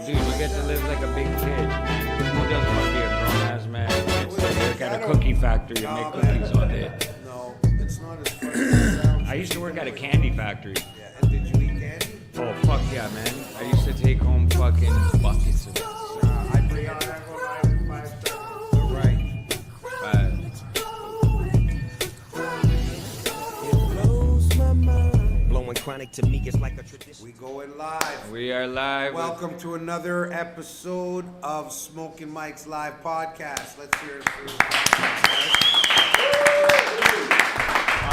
Dude, you get to live like a big kid. Who doesn't want to be a grown-ass man? It's like work at a cookie factory and make cookies all day. No, it's not as funny as it sounds. I used to work at a candy factory. Yeah, and did you eat candy? Oh, fuck yeah, man. I used to take home fucking buckets of it. I bring out that one 5 stars. All right. Blowing chronic to me is like a tradition. We going live. We are live. Welcome to another episode of Smokin Mike's live podcast. Let's hear it for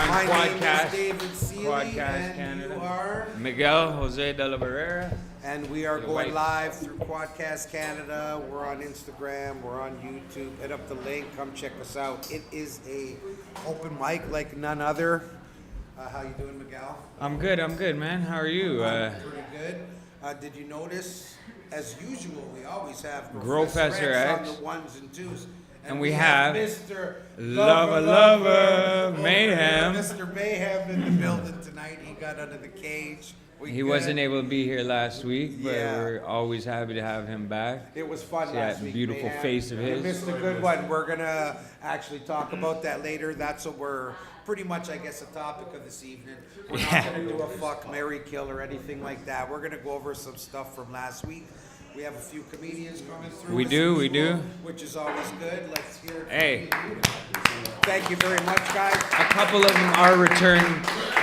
On My name Quadcast. is David Seeley, Quadcast and Canada. you are? Miguel Jose de la Barrera. And we are The going white. live through Quadcast Canada. We're on Instagram. We're on YouTube. Hit up the link. Come check us out. It is a open mic like none other. How you doing, Miguel? I'm good, man. How are you? Pretty good. Did you notice, as usual, we always have Professor X X. on the ones and twos. And we have Mr. Lover Mayhem. Mr. Mayhem in the building tonight. He got under the cage. He wasn't able to be here last week, but Yeah. we're always happy to have him back. It was fun See last that week. beautiful Mayhem. face of You his? missed a good one. We're gonna actually talk about that later. That's what we're pretty much, I guess, a topic of this evening. We're not Yeah. gonna do a fuck, marry, kill, or anything like that. We're gonna go over some stuff from last week. We have a few comedians coming through. We as do, usual, which is always good. Let's hear it. from Hey. you. Thank you very much, guys. A couple of them are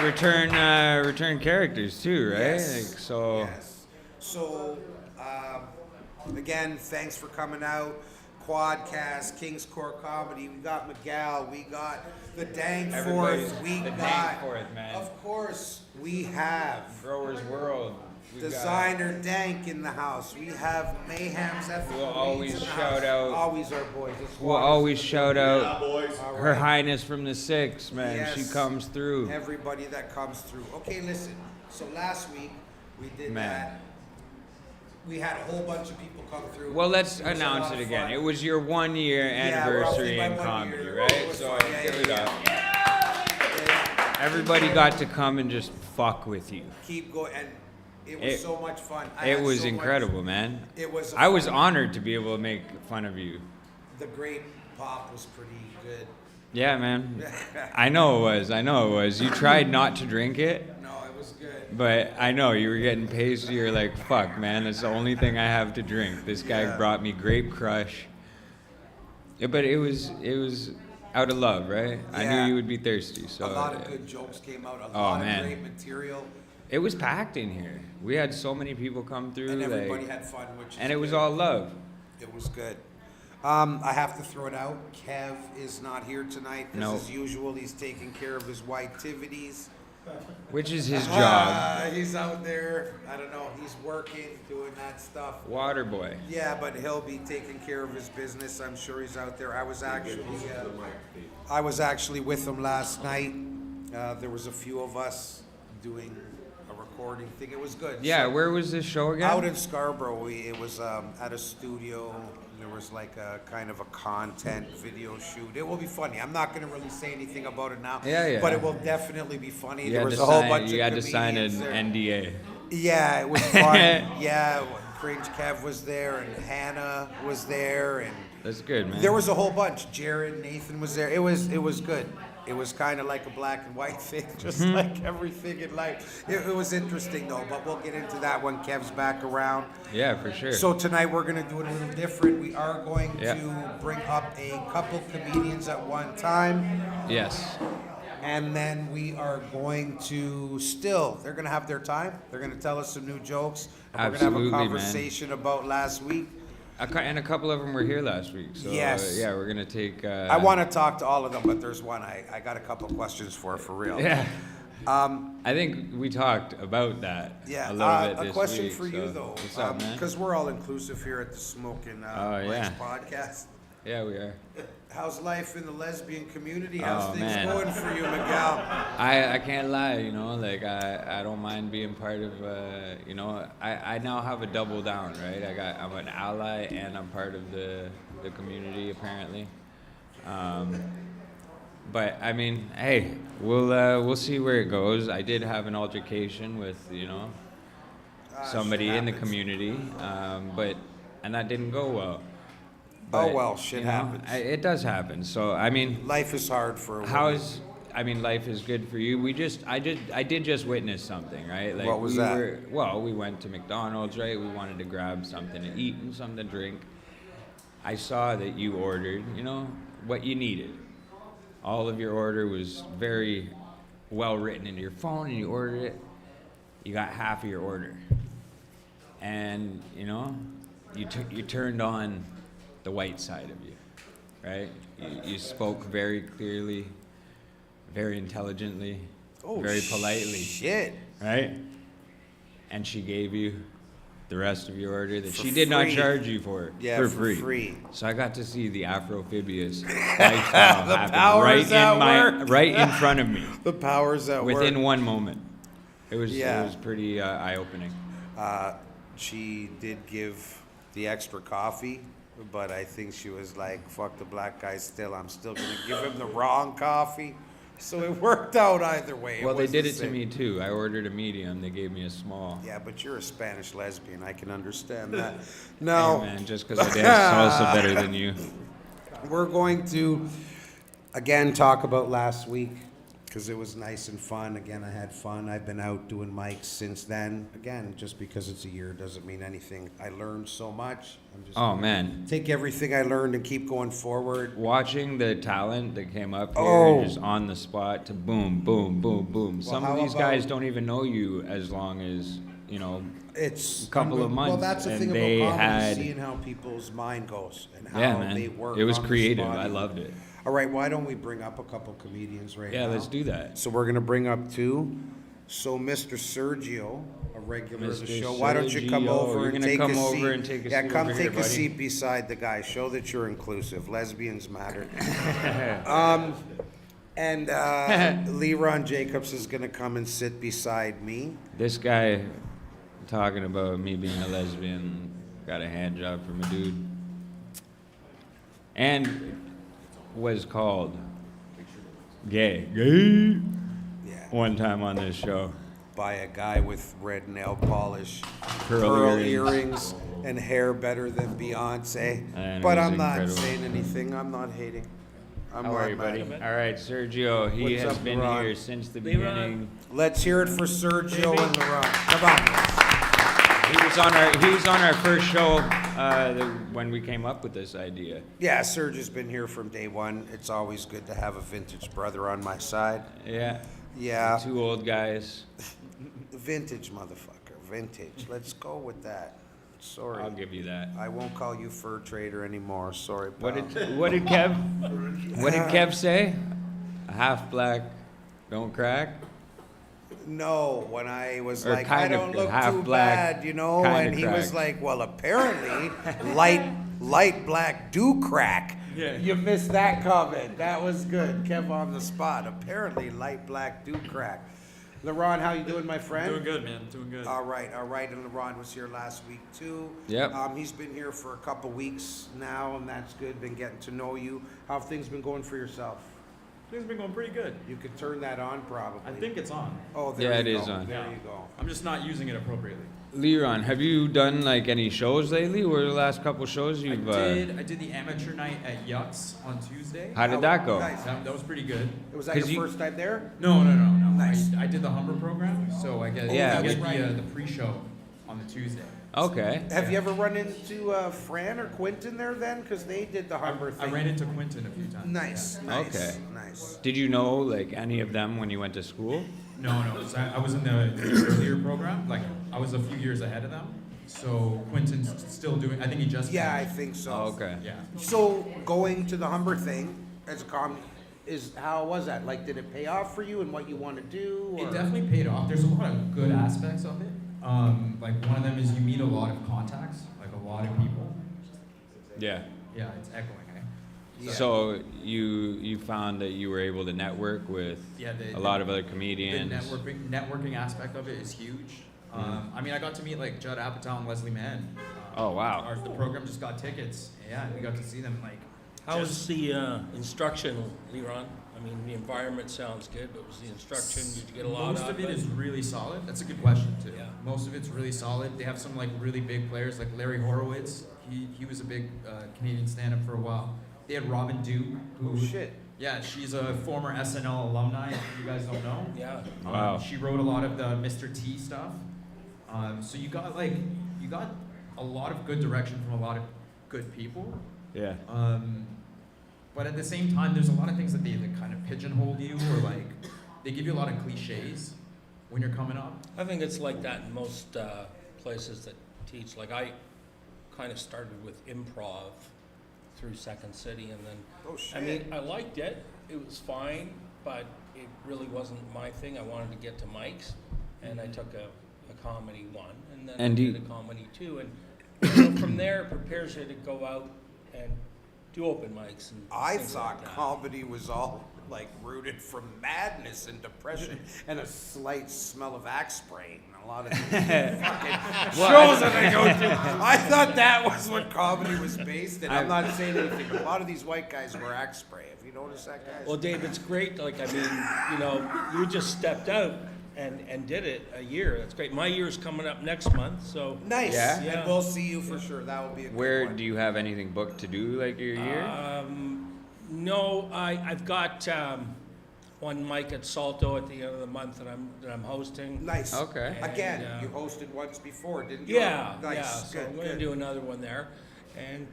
return characters too, right? Yes. Like, so Yes. So, again, thanks for coming out. Quadcast, King's Court Comedy. We got Miguel. We got the Dankforth. Everybody's We the got, Dankforth, man. of course, we have Growers World. We've got- Designer Dank in the house. We have Mayhem's Ethical We'll always Beats in the shout house. out- Always our boys. It's We'll Waters. always shout out All Her right. Highness from the Six, man. Yes. She comes through. Everybody that comes through. Okay, listen. So last week we did Man. that. We had a whole bunch of people come through. Well, let's It was a announce lot it of again. fun. It was your 1 year anniversary roughly in my 1 comedy, year. right? It was So fun. Yeah, give yeah, it up. Yeah. Everybody got to come and just fuck with you. Keep going, and it was It- so much fun. I It had was so much- incredible, man. It was. I was fun. honored to be able to make fun of you. The grape pop was pretty good. Yeah, man. I know it was. You tried not to drink it, No, it was good. but I know you were getting paced. You're like, fuck, man, that's the only thing I have to drink. This guy Yeah. brought me Grape Crush. Yeah, but it was out of love, right? I Yeah. knew you would be thirsty, so A lot of good jokes came out. A Oh, lot man. of great material, it was packed in here. We had so many people come through, and everybody like, had fun, which is and it was good. all love. It was good. I have to throw it out. Kev is not here tonight. No. As usual, he's taking care of his activities. Which is his job. He's out there. I don't know. He's working, doing that stuff. Water boy. Yeah, but he'll be taking care of his business. I'm sure he's out there. I was actually with him last night. There was a few of us doing a recording thing. It was good. Yeah, So, where was this show again? out in Scarborough, it was at a studio. There was like a kind of a content video shoot. It will be funny. I'm not going to really say anything about it now. Yeah. But it will definitely be funny. You there had was to a whole sign- bunch you of had to sign an comedians there. NDA. Yeah, it was fun. Yeah, Cringe Kev was there, and Hannah was there, and That's good, man. there was a whole bunch. Jared, Nathan was there. It was good. It was kind of like a black and white thing, just Mm-hmm. like everything in life. It was interesting though, but we'll get into that when Kev's back around. Yeah, for sure. So tonight we're going to do it a little different. We are going Yeah. to bring up a couple comedians at one time. Yes. And then we are going to they're going to have their time. They're going to tell us some new jokes. And we're Absolutely, going to have man. a conversation about last week. And a couple of them were here last week. So, Yes. yeah, we're going to take... I want to talk to all of them, but there's one I got a couple questions for real. Yeah. I think we talked about that Yeah, a little bit a this question week, for you so though, What's up, man? because we're all inclusive here at the Smokin Oh, yeah. podcast. Yeah, we are. How's life in the lesbian community? How's Oh, things man. going for you, Miguel? I can't lie, you know, like I don't mind being part of, you know, I now have a double down, right? I'm an ally and I'm part of the community apparently. But I mean, hey, we'll see where it goes. I did have an altercation with, you know. somebody in the happens. community, and that didn't go well. Oh, well, shit you know, happens. It does happen. So I mean, Life is hard for a how woman. is? I mean, life is good for you. I did just witness something, right? Like What was that? We went to McDonald's, right? We wanted to grab something to eat and something to drink. I saw that you ordered, what you needed. All of your order was very well written into your phone, and you ordered it. You got half of your order, and you turned on the white side of you, right? You spoke very clearly, very intelligently, very politely, Shit. right? And she gave you the rest of your order that For she did not free. charge you for. Yeah, for for free. So I got to see the Afrophibious lifestyle The happen powers at work. right in front of me The powers at within work. one moment. It was Yeah. pretty eye-opening. She did give the extra coffee, but I think she was like, fuck the black guy still. I'm still going to give him the wrong coffee. So it worked out either way. Well, they was did the it to same. me too. I ordered a medium. They gave me a small. Yeah, but you're a Spanish lesbian. I can understand that. Hey, No, man, just because I dance salsa better than you. we're going to, again, talk about last week because it was nice and fun. Again, I had fun. I've been out doing mics since then. Again, just because it's a year doesn't mean anything. I learned so much. I'm just Oh, man. take everything I learned and keep going forward. Watching the talent that came up here Oh. just on the spot to boom, boom, boom, boom. Some how of these about- guys don't even know you as long as, It's couple of Well, months, that's the and thing they about comedy, had- seeing how people's mind goes and how yeah, man. they work. It was on the creative. spot. I loved it. All right, why don't we bring up a couple comedians right now? Yeah, let's do that. So we're gonna bring up two. So Mr. Sergio, a regular of the Mr. show, why don't you come Sergio, over you're and gonna take come a over seat? and take a yeah, seat come over take here, a buddy. seat beside the guy. Show that you're inclusive. Lesbians matter. And Leron Jacobs is gonna come and sit beside me. This guy talking about me being a lesbian got a hand job from a dude. And was called gay. Yeah. One time on this show. By a guy with red nail polish, Pearl pearl earrings. earrings, and hair better than Beyonce. And But it was I'm not incredible. saying anything. I'm not hating. I'm How not are you, mad. buddy? All right, Sergio. He What's has up, been Leron? here since the Leron. beginning. Let's hear it for Sergio and Leron. Come on. He was on our first show when we came up with this idea. Yeah, Serge has been here from day one. It's always good to have a vintage brother on my side. Yeah. Yeah, Two old guys. vintage motherfucker. Vintage. Let's go with that. Sorry. I'll give you that. I won't call you fur trader anymore. Sorry, pal. What did Kev say? A half black, don't crack. No, when I was Or like, I kind of don't look half too black, bad, you know, kind and of he was cracked. like, well, apparently, light black do crack. Yeah. You missed that comment. That was good. Kev on the spot. Apparently, light black do crack. LeRon, how you doing, my friend? Doing good, man. Doing good. All right. And LeRon was here last week too. Yep. He's been here for a couple weeks now, and that's good. Been getting to know you. How have things been going for yourself? Things been going pretty good. You could turn that on, probably. I think it's on. Oh, there Yeah, you it go. is on. There Yeah. you go. I'm just not using it appropriately. Leron, have you done like any shows lately? What are the last couple shows you've? I did the amateur night at Yucks on Tuesday. How did that go? Nice. That was pretty good. Was that 'Cause your you- first time there? No. Nice. I did the Humber program, so I get, Yeah, I get that's right. the pre-show on the Tuesday. Okay. Have you ever run into Fran or Quentin there then? Because they did the Humber I thing. ran into Quentin a few times. Nice, Yeah. nice, Okay. nice. Did you know like any of them when you went to school? No. So I was in the earlier program. Like I was a few years ahead of them. So Quentin's still doing. I think he just. Yeah, I finished. think so. Oh, okay. Yeah. So going to the Humber thing as a comedy, how was that? Like, did it pay off for you and what you want to do? Or? It definitely paid off. There's a lot of good aspects of it. Like one of them is you meet a lot of contacts, like a lot of people. Yeah. Yeah, it's echoing. Eh? Yeah. So you found that you were able to network with Yeah, a lot of other The comedians. networking aspect of it is huge. I mean, I got to meet like Judd Apatow and Leslie Mann. Oh, wow. The program just got tickets. Yeah, and we got to see them like. How was the instruction, Leron? I mean, the environment sounds good, but was the instruction, did you get a lot Most out of it is really solid. That's a good question too. Yeah. Most of it's really solid. They have some like really big players like Larry Horowitz. He was a big Canadian stand-up for a while. They had Robin Duke. Who, Oh shit. Yeah, she's a former SNL alumni. If you guys don't know. Yeah. Wow. She wrote a lot of the Mr. T stuff. So you got a lot of good direction from a lot of good people. Yeah. But at the same time, there's a lot of things that they kind of pigeonhole you, or like they give you a lot of cliches when you're coming up. I think it's like that in most places that teach. Like I kind of started with improv through Second City, and then Oh shit. I mean I liked it. It was fine, but it really wasn't my thing. I wanted to get to Mike's, and I took a comedy one, and then And I do you- did a comedy two, and so from there it prepares you to go out and do open mics. And I things thought like that. comedy was all like rooted from madness and depression and a slight smell of axe spray and a lot of fucking shows that I go to. I thought that was what comedy was based in. I'm not saying anything, but a lot of these white guys wear axe spray. Have you noticed that, guys? Well, Dave, it's great. Like, I mean, you know, you just stepped out and did it a year. That's great. My year's coming up next month, so. Nice. Yeah? Yeah. And we'll see you for sure. That will be a good Where one. do you have anything booked to do like your year? No, I've got one mic at Salto at the end of the month that I'm hosting. Nice. Okay. Again, And, you hosted once before, didn't you? Yeah, Nice. yeah. So Good, I'm going to good. do another one there, and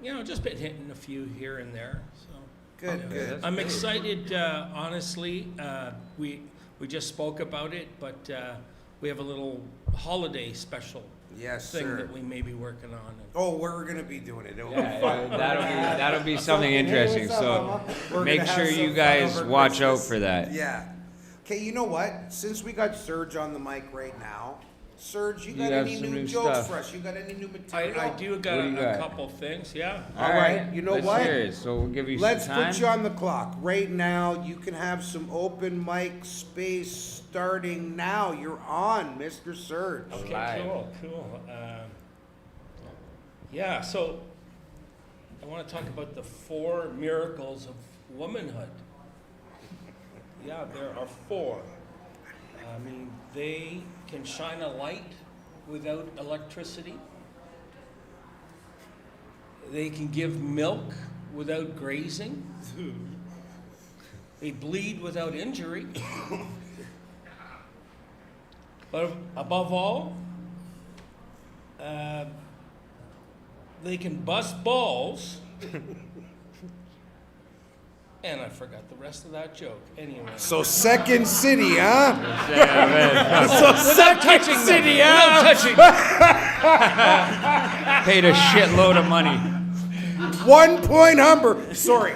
you know, just been hitting a few here and there. So. Good, Yeah. good. I'm excited, honestly. We just spoke about it, but we have a little holiday special Yes, thing sir. that we may be working on. Oh, we're gonna be doing it. It'll be Yeah, fun. that'll be something interesting. So We're make gonna sure have you some guys fun over watch out Christmas. for that. Yeah. Okay, you know what? Since we got Serge on the mic right now, Serge, you You got have any some new new jokes stuff. for us? You got any new material? I do got What do you a got? couple things, yeah. All right, you know let's what? Hear it. So we'll give you Let's some time. put you on the clock right now. You can have some open mic space starting now. You're on, Mr. Serge. Okay, Live. cool. Yeah, so I want to talk about the 4 miracles of womanhood. Yeah, there are 4. I mean, they can shine a light without electricity. They can give milk without grazing. They bleed without injury. But above all, they can bust balls. And I forgot the rest of that joke. Anyway. So Second City, huh? Without touching City, without touching Paid a shitload of money. 1 point Humber. Sorry.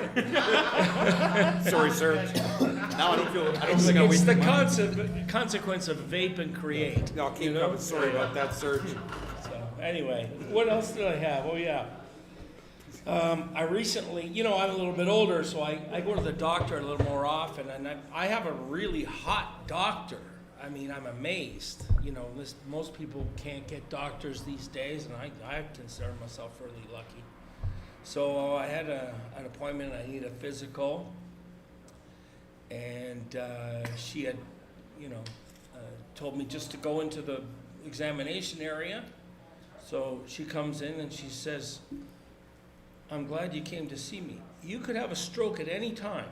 Sorry, Serge. Now I don't feel like I'm It's the wasting money. consequence of vape and create. No, keep you know? coming. Sorry about that, Serge. So, anyway, what else did I have? Oh, yeah. I recently, you know, I'm a little bit older, so I go to the doctor a little more often, and I have a really hot doctor. I mean, I'm amazed. You know, most people can't get doctors these days, and I consider myself really lucky. So I had an appointment. I need a physical, and she had, you know, told me just to go into the examination area. So she comes in and she says, "I'm glad you came to see me. You could have a stroke at any time.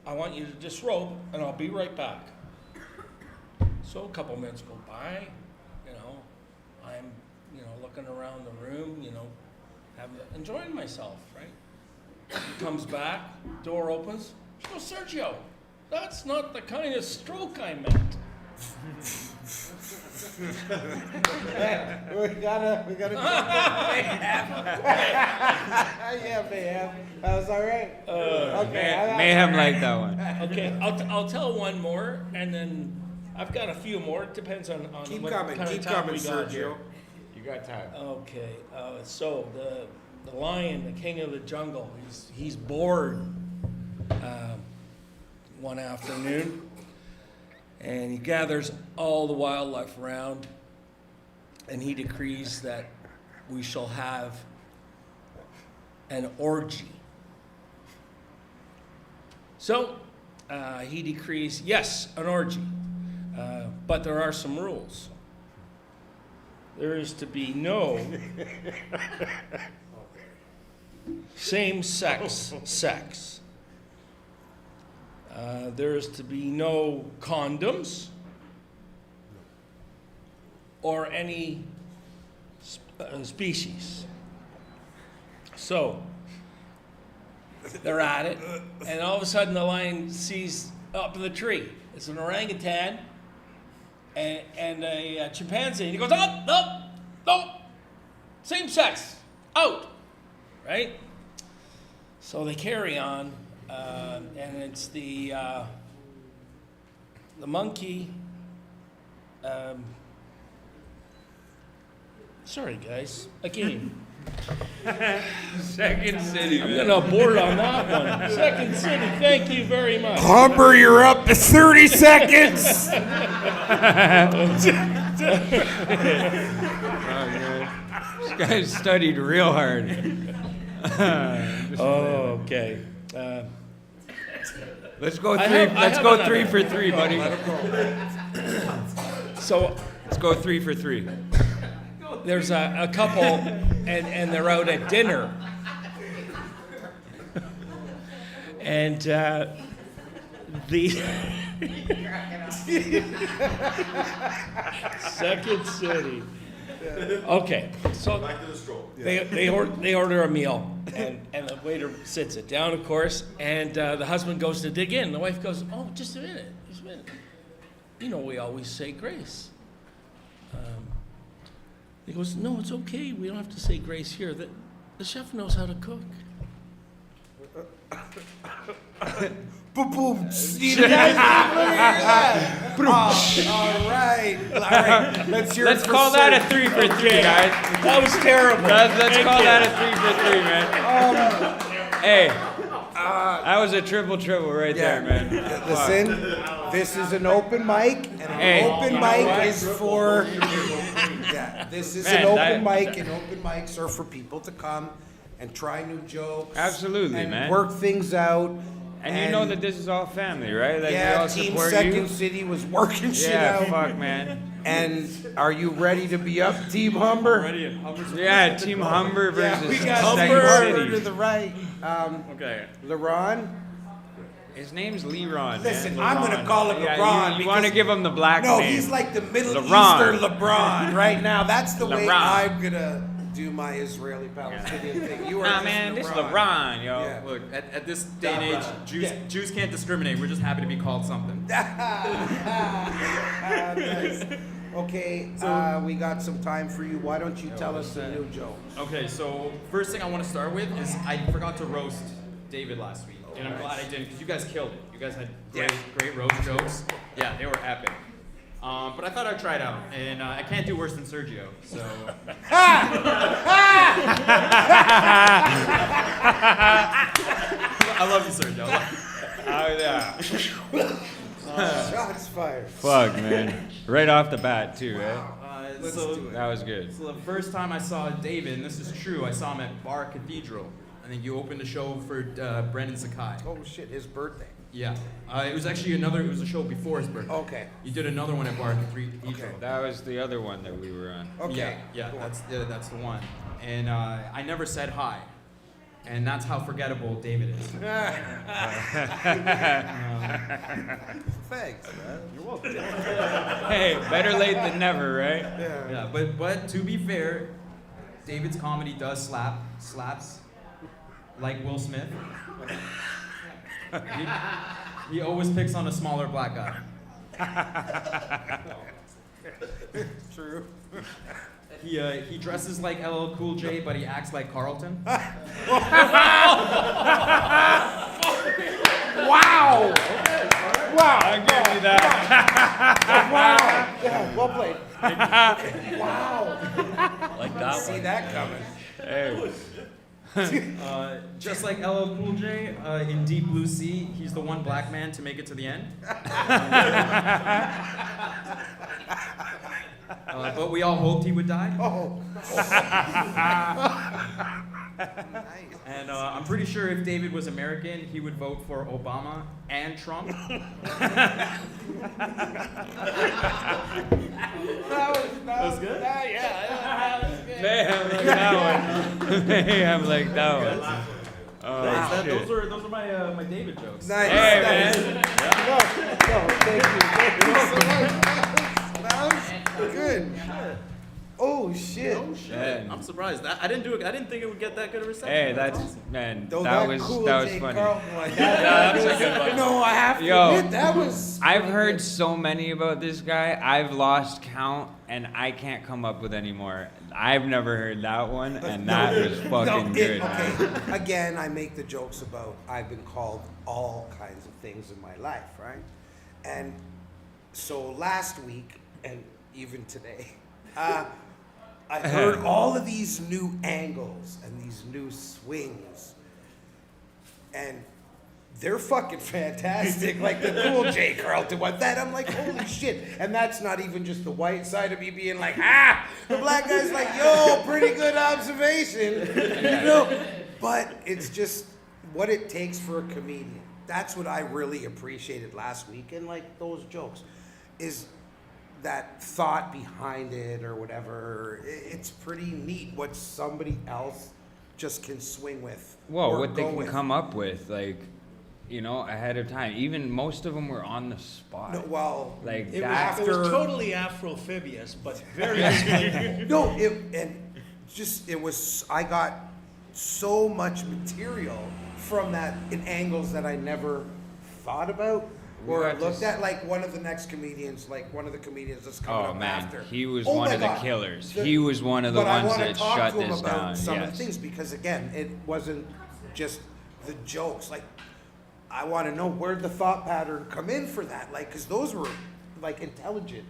I want you to disrobe, and I'll be right back." So a couple minutes go by, you know, I'm, you know, looking around the room, you know, enjoying myself, right? He comes back, door opens. She goes, "Sergio, that's not the kind of stroke I meant." We gotta yeah, mayhem. That was all right. Okay. Mayhem like that one. Okay, I'll tell one more, and then I've got a few more. It depends on Keep what coming, kind of keep time coming, we got here. Sergio. You got time. Okay, so the lion, the king of the jungle, he's bored one afternoon, and he gathers all the wildlife around, and he decrees that we shall have an orgy. So he decrees, yes, an orgy, but there are some rules. There is to be no same-sex sex. There is to be no condoms or any species. So they're at it, and all of a sudden the lion sees up in the tree. It's an orangutan and a chimpanzee, and he goes, "Oh, no, no, same sex, out," right? So they carry on, and it's the monkey. Sorry, guys. Again. Second City, I'm man. gonna abort on that one. Second City, thank you very much. Humber, you're up to 30 seconds. Oh, man. This guy studied real hard. Oh, okay. Let's go I three. have- I Let's have go another. 3 for 3, buddy. So Let's go 3 for 3. there's a couple, and they're out at dinner. And the Second City. Okay, so they order a meal, and the waiter sits it down, of course, and the husband goes to dig in. The wife goes, "Oh, just a minute, just a minute. You know, we always say grace." He goes, "No, it's okay. We don't have to say grace here. The chef knows how to cook." Boom. See the guys? All right. Let's hear Let's it for call that a Serge. 3 for 3, guys. That was terrible. Let's call that a 3 for 3, man. Hey, that was a triple right there, man. Listen, this is an open mic, and an Hey, open you know mic what? is for. Yeah, this is Man, an open that- mic, and open mics are for people to come and try new jokes. Absolutely, and man. work things out. And you know that this is all family, right? Like we Yeah, all Team support Second you. City was working shit Yeah, out. fuck, man. And are you ready to be up, Team Humber? Yeah, Team Humber versus we got Second Humber to City. the right. Okay. LeRon? His name's Leron. Listen, man. I'm gonna LeRon. call him Yeah, LeBron You want to because- give him the black No, name. he's like the Middle LeBron. Eastern LeBron right now. That's the way LeBron. I'm gonna do my Israeli-Palestinian thing. You are Nah, just man, this LeBron, yo. Yeah. Look, at this day and age, Yeah. Jews can't discriminate. We're just happy to be called something. Nice. Okay, we got some time for you. Why don't you tell us a new joke? Okay, so first thing I want to start with is I forgot to roast David last week, and I'm glad I didn't because you guys killed it. You guys had great roast jokes. Yeah, they were epic. But I thought I'd try it out, and I can't do worse than Sergio. So. I love you, Sergio. Oh, yeah. Shots fired. Fuck, man. Right off the bat, too, right? So, That was good. so the first time I saw David, and this is true, I saw him at Bar Cathedral. I think you opened a show for Brendan Sakai. Oh shit, his birthday. Yeah. It was actually it was a show before his birthday. Okay. You did another one at Bar Cathedral. Okay. That was the other one that we were on. Okay. Yeah, that's the one. And I never said hi. And that's how forgettable David is. Thanks, man. You're welcome. Hey, better late than never, right? Yeah, but to be fair, David's comedy does slaps like Will Smith. He always picks on a smaller black guy. True. He dresses like LL Cool J, but he acts like Carlton. Wow! Wow! I'll give you that. Wow! Yeah, well played. Wow! Like that See one. that coming. Hey. Just like LL Cool J in Deep Blue Sea, he's the one black man to make it to the end. But we all hoped he would die. Oh. Nice. And I'm pretty sure if David was American, he would vote for Obama and Trump. That was good? Yeah, that was good. Damn, like that one. Damn, like that one. Oh, shit. Those are my David jokes. Nice. Hey, Nice. man. No, thank you so much. That was good. Oh shit. Man. I'm surprised. I didn't think it would get that good a reception. Hey, that's awesome. man. Though That was cool that was Jay funny. Carlton one, that was a good one. No, I have to Yo, admit that was. I've pretty heard good. so many about this guy. I've lost count, and I can't come up with any more. I've never heard that one, and that was fucking good. Okay, again, I make the jokes about I've been called all kinds of things in my life, right? And so last week, and even today, I heard all of these new angles and these new swings, and they're fucking fantastic. Like the cool Jay Carlton one. That I'm like, holy shit. And that's not even just the white side of me being like, ah. The black guy's like, yo, pretty good observation. You know? But it's just what it takes for a comedian. That's what I really appreciated last week. And like those jokes is that thought behind it or whatever. It's pretty neat what somebody else just can swing with. Whoa, or what they go can with. come up with, like, you know, ahead of time. Even most of them were on the spot. No, well, Like It that. was, After- totally Afro-phibious, but very explainable. no, it was. I got so much material from that in angles that I never thought about or got to looked at. Like one of the next comedians, like one of the comedians that's coming Oh up man, after. he was Oh one my of the God. killers. The- He was one of the but I ones wanna that talk shut to him this about down. some of Yes. the things because again, it wasn't just the jokes. Like I want to know where'd the thought pattern come in for that? Like, because those were like intelligent,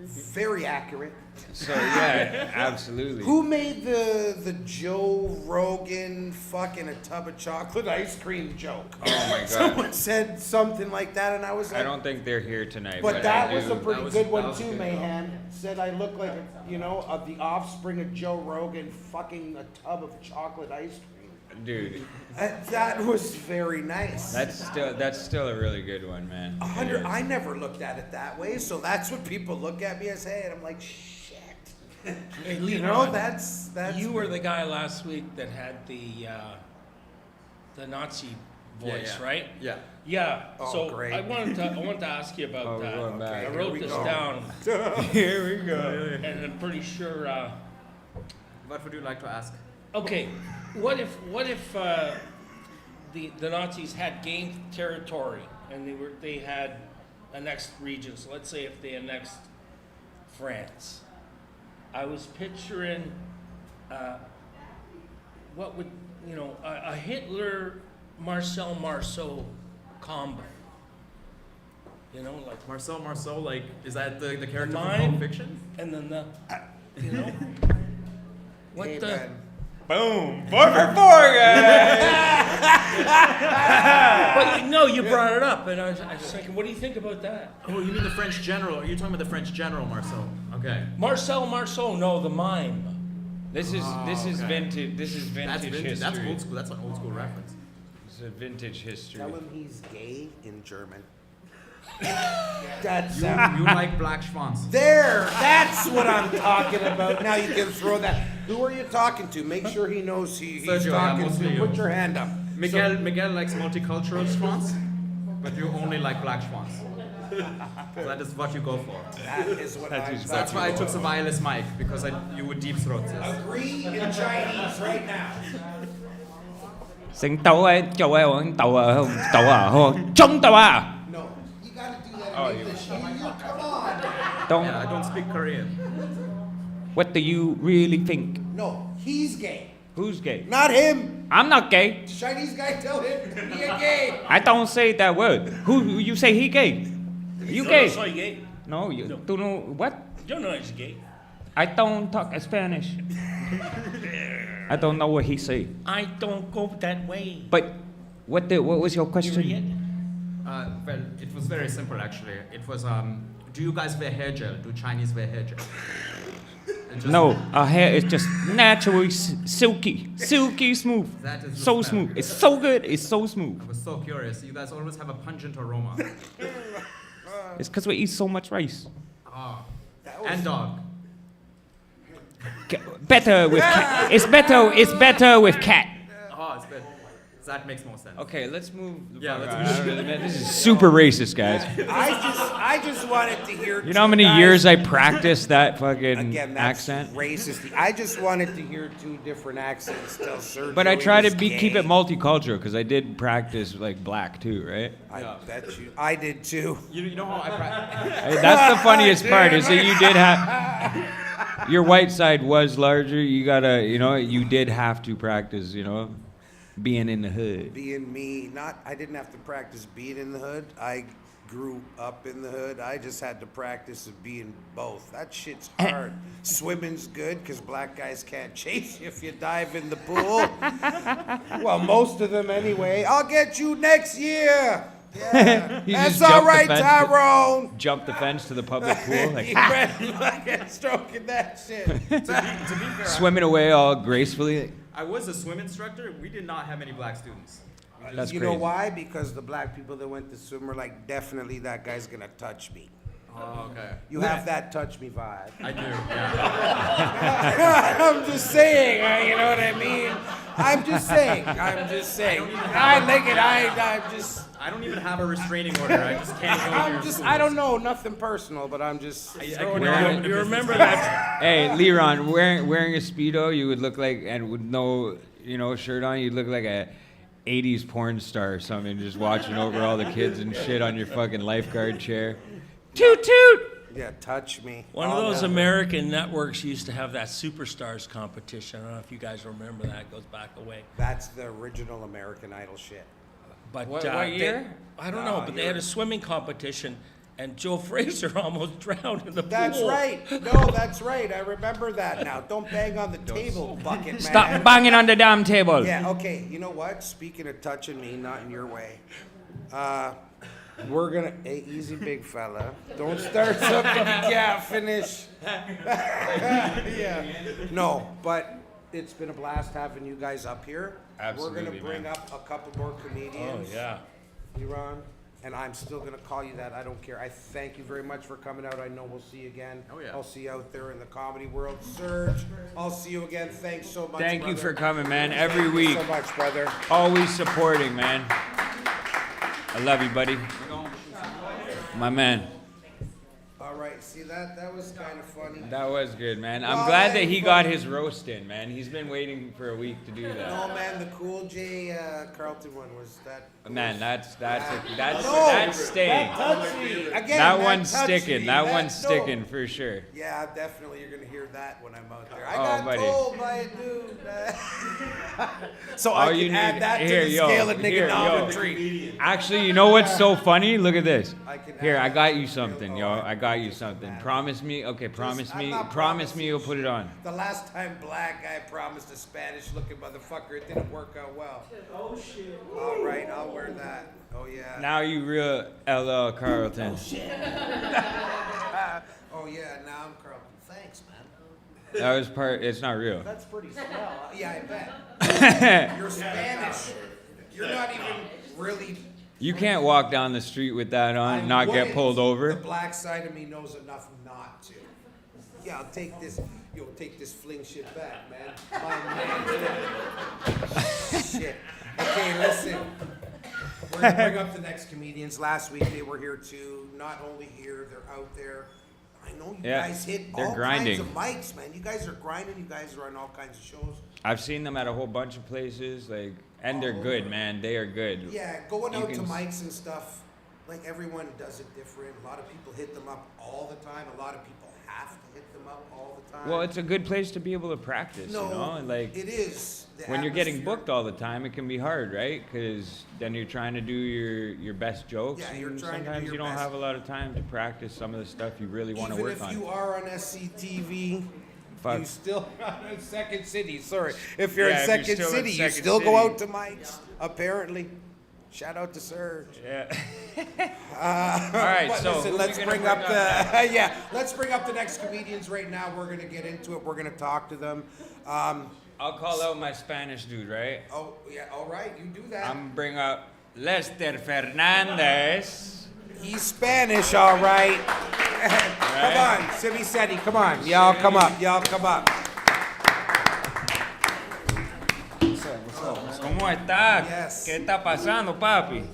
very accurate. So yeah, absolutely. Who made the Joe Rogan fucking a tub of chocolate ice cream joke? Oh my god. Someone said something like that, and I was like, I don't think they're here tonight, but that I was do. a pretty That was- good that one was a too, good Mayhem. Said I look like, of the offspring of Joe Rogan fucking a tub of chocolate ice cream. Dude, That was very nice. that's still a really good one, man. 100. It is. I never looked at it that way, so that's what people look at me as. Hey, and I'm like, shit. Hey, You Leon, know, that's. you were the guy last week that had the Nazi voice, yeah. right? Yeah. Yeah. Oh, so great. I wanted to ask you about Oh, we're that. going back. I Here wrote we this go. down, Here we go. and I'm pretty sure. What would you like to ask? Okay, what if the Nazis had gained territory and they had annexed regions? Let's say if they annexed France, I was picturing what would a Hitler Marcel Marceau combo. You know, like Marcel Marceau, like, is that the character from Mine? Pulp Fiction? and then what Hey, the. man. Boom. 4 for 4, guys. But no, you brought it up, and I was thinking, what do you think about that? Oh, you mean the French general? Are you talking about the French general Marceau? Okay. Marcel Marceau, no, the mime. This is okay. vintage. This is vintage history. That's old school. That's an old school reference. It's a vintage history. Tell him he's gay in German. That's You like Black Schwanz. there. That's what I'm talking about. Now you can throw that. Who are you talking to? Make sure he knows he's Sergio, talking mostly to. you. Put your hand up. Miguel likes multicultural Schwanz, but you only like Black Schwanz. So that is what you go for. That is what I'm is- So that's why I took the wireless mic, because you would deep throat this. Agree in Chinese right now. Sinh tấu ấy, châu ấy, tàu à, không, tàu à, không, chống tàu à. No, you gotta do that in Oh, you- English. You come on. Don't. Yeah, I don't speak Korean. What do you really think? No, he's gay. Who's gay? Not him. I'm not gay. Chinese guy tell him to be a gay. I don't say that word. Who you say he gay? You No, gay? soy gay. No, you don't know what? Yo no es gay. I don't talk Spanish. I don't know what he say. I don't go that way. But what was your question? Well, it was very simple actually. It was, do you guys wear hair gel? Do Chinese wear hair gel? No, our hair is just naturally silky smooth. That is the So smell. smooth. It's so good. It's so smooth. I was so curious. You guys always have a pungent aroma. It's because we eat so much rice. Oh. And dog. Better with cat. It's better with cat. Oh, it's good. That makes more sense. Okay, let's move. Yeah, let's move. This is super racist, guys. I just wanted to hear. You know how many years I practiced that fucking Again, that's accent? racist. I just wanted to hear two different accents. Tell Sergio But I he try to was keep gay. it multicultural because I did practice like black too, right? I bet you. I did too. You know how I practice? Hey, that's the funniest part is that you did have your white side was larger. You gotta, you did have to practice, being in the hood. Being me, I didn't have to practice being in the hood. I grew up in the hood. I just had to practice of being both. That shit's hard. Swimming's good because black guys can't chase you if you dive in the pool. Well, most of them anyway. I'll get you next year. Yeah. You That's just all jump the right, fence. Tyrone. Jump the fence to the public pool, like You ready? Fucking stroking that shit. To be fair, swimming away all gracefully. I was a swim instructor. We did not have many black students. That's You crazy. know why? Because the black people that went to swim were like, definitely that guy's gonna touch me. Oh, okay. You have that touch me vibe. I do. Yeah. I'm just saying, you know what I mean? I'm just saying. I'm like it. I'm just. I don't even have a restraining order. I just can't go to your school. I don't know, nothing personal, but I'm just. I throwing can it never out. open a You business remember account. that? Hey, Leron, wearing a Speedo, you would look like, and with no, shirt on, you'd look like a 80s porn star or something, just watching over all the kids and shit on your fucking lifeguard chair. Toot toot! Yeah, touch me. One of All those that. American networks used to have that Superstars competition. I don't know if you guys remember that. It goes back a way. That's the original American Idol shit. But What they- year? I don't know, but they had a swimming competition, and Joe Fraser almost drowned in the That's pool. right. No, that's right. I remember that now. Don't bang on the table, bucket man. Stop banging on the damn table. Yeah, okay. You know what? Speaking of touching me, not in your way. We're gonna. Hey, easy, big fella. Don't start something you can't finish. Yeah. No, but it's been a blast having you guys up here. Absolutely, We're gonna bring man. up a couple more Oh, comedians. yeah. Iran. And I'm still gonna call you that. I don't care. I thank you very much for coming out. I know we'll see you again. Oh, yeah. I'll see you out there in the comedy world. Serge, I'll see you again. Thanks so much. Thank you brother. for coming, man. Every Thank week. you so much, brother. Always supporting, man. I love you, buddy. My man. All right. See that was kind of funny. That was good, man. I'm Well, glad that hey, he but- got his roast in, man. He's been waiting for a week to do that. No, man, the Cool J Carlton one was that. Man, that's No, staying. That touched me. Again, That one's touched sticking. me. That one's no. sticking for sure. Yeah, definitely. You're gonna hear that when I'm out there. I Oh, got buddy. told by a dude. So All I you can add need- that here, to the yo, scale of here, yo. niggonometry. Actually, you know what's so funny? Look at this. I can Here, add I that got to you the something, scale. yo. Oh, I got you just something. man. Promise me. Okay, I'm promise me. not Promise me you'll promising put it on. The last time black guy promised a Spanish-looking motherfucker, it didn't work out well. Oh shit. All right, I'll wear that. Oh yeah. Now you real LL Carlton. Oh yeah, now I'm Carlton. Thanks, man. That was part. It's not real. That's pretty swell. Yeah, I bet. You're Spanish. You're not even really. You can't walk down the street with that on and not get wouldn't. pulled over. The black side of me knows enough not to. Yeah, I'll take this. Yo, take this fling shit back, man. My man. Shit. Okay, listen. We're gonna bring up the next comedians. Last week they were here too. Not only here, they're out there. I know you Yeah, guys hit they're all grinding. kinds of mics, man. You guys are grinding. You guys are on all kinds of shows. I've seen them at a whole bunch of places, and they're good, man. They are good. Yeah, going You out to can mics and stuff, like everyone does it different. A lot of people hit them up all the time. A lot of people have to hit them up all the time. Well, it's a good place to be able to practice, no, you know? And like it is. The when you're getting atmosphere- booked all the time, it can be hard, right? Because then you're trying to do your best jokes, Yeah, you're and trying to do sometimes your you don't best. have a lot of time to practice some of the stuff you really want to Even work if on. you are on SCTV, Fuck. you still in Second City. Sorry, if you're Yeah, in if you're Second still in City, you Second still go City. out to mics. Apparently, Shout out to Serge. Yeah. All right, But so listen, who let's we gonna bring up the next? yeah. Let's bring up the next comedians right now. We're gonna get into it. We're gonna talk to them. I'll call out my Spanish dude, right? Oh yeah, all right, you do that. I'm bring up Lester Fernandez. He's Spanish, all right. Come on, Simi Seti, come on. Y'all come up. Y'all come up. ¿Cómo estás? Yes. ¿Qué está pasando, papi?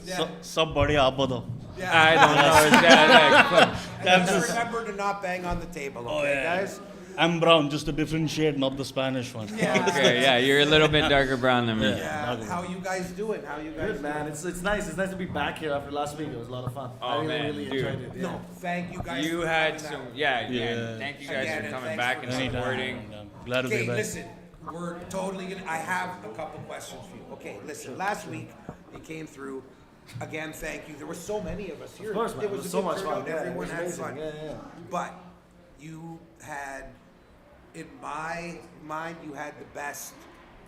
सब बढ़िया आप बताओ I don't know. Is that like, And just remember to not bang on the table, okay, guys? I'm brown just a different shade not the Spanish one okay, yeah, you're a little bit darker brown than me. Yeah. How you guys doing? How you guys Good, man. It's nice. It's nice to be back here after last week. It was a lot of fun. Oh, I man, really dude. enjoyed it. Yeah. No, thank you guys. You for had coming some, out. yeah. Thank you guys Again, for and coming thanks back for and coming. supporting. glad to be Okay, back listen, we're totally gonna. I have a couple questions for you. Okay, listen. Last week you came through. Again, thank you. There were so many of us here. Of course, man. It was a so good much turnout. fun. Yeah, it Everyone was had amazing. fun. Yeah. But you had, in my mind, you had the best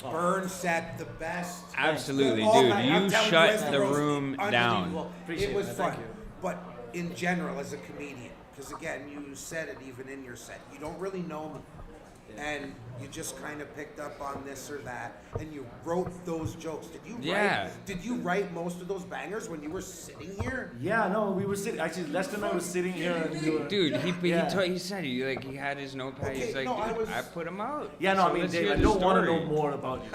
burn set, the best. Absolutely, all dude. night. I'm You telling shut as the roast, room down. unbelievable. Appreciate It was it, fun. thank you. But in general, as a comedian, because again, you said it even in your set, you don't really know me. And you just kind of picked up on this or that, and you wrote those jokes. Did you write most of those bangers when you were sitting here? Yeah, no, we were sitting. Actually, Lester and I was sitting here, and you were. Dude, Yeah. he said he had his notepad. Okay, He's like, no, dude, I I put him out. Yeah, no, So I mean, let's Dave, hear I the don't want to story. know more about you.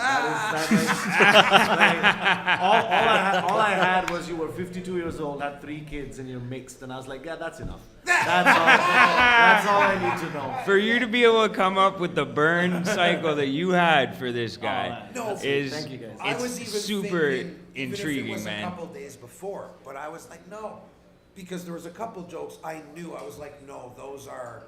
All I had was you were 52 years old, had 3 kids, and you're mixed, and I was like, yeah, that's enough. That's all I need to know. For you to be able to come up with the burn cycle that you had for this guy man. No, is Thank you, guys. I was it's even super thinking, intriguing, even if it was man. a couple days before, but I was like, no, because there was a couple jokes I knew. I was like, no, those are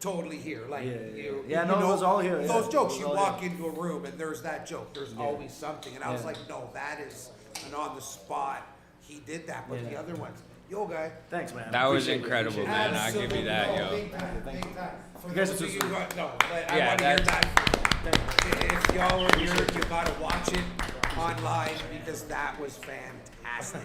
totally here. Like, you No, it was all here. Yeah. Those jokes, It was you all walk here. into a room and there's that joke. There's always something, and I was like, no, that is an on the spot. He did that, but the other ones, yo, guy. Thanks, man. That was Appreciate it, incredible, appreciate it. man. I'll give you that, No, yo. Big time, big time. For You guys those are of you too who got, no, I Yeah, want to hear that's- that. If y'all are here, you gotta watch it online because that was fantastic.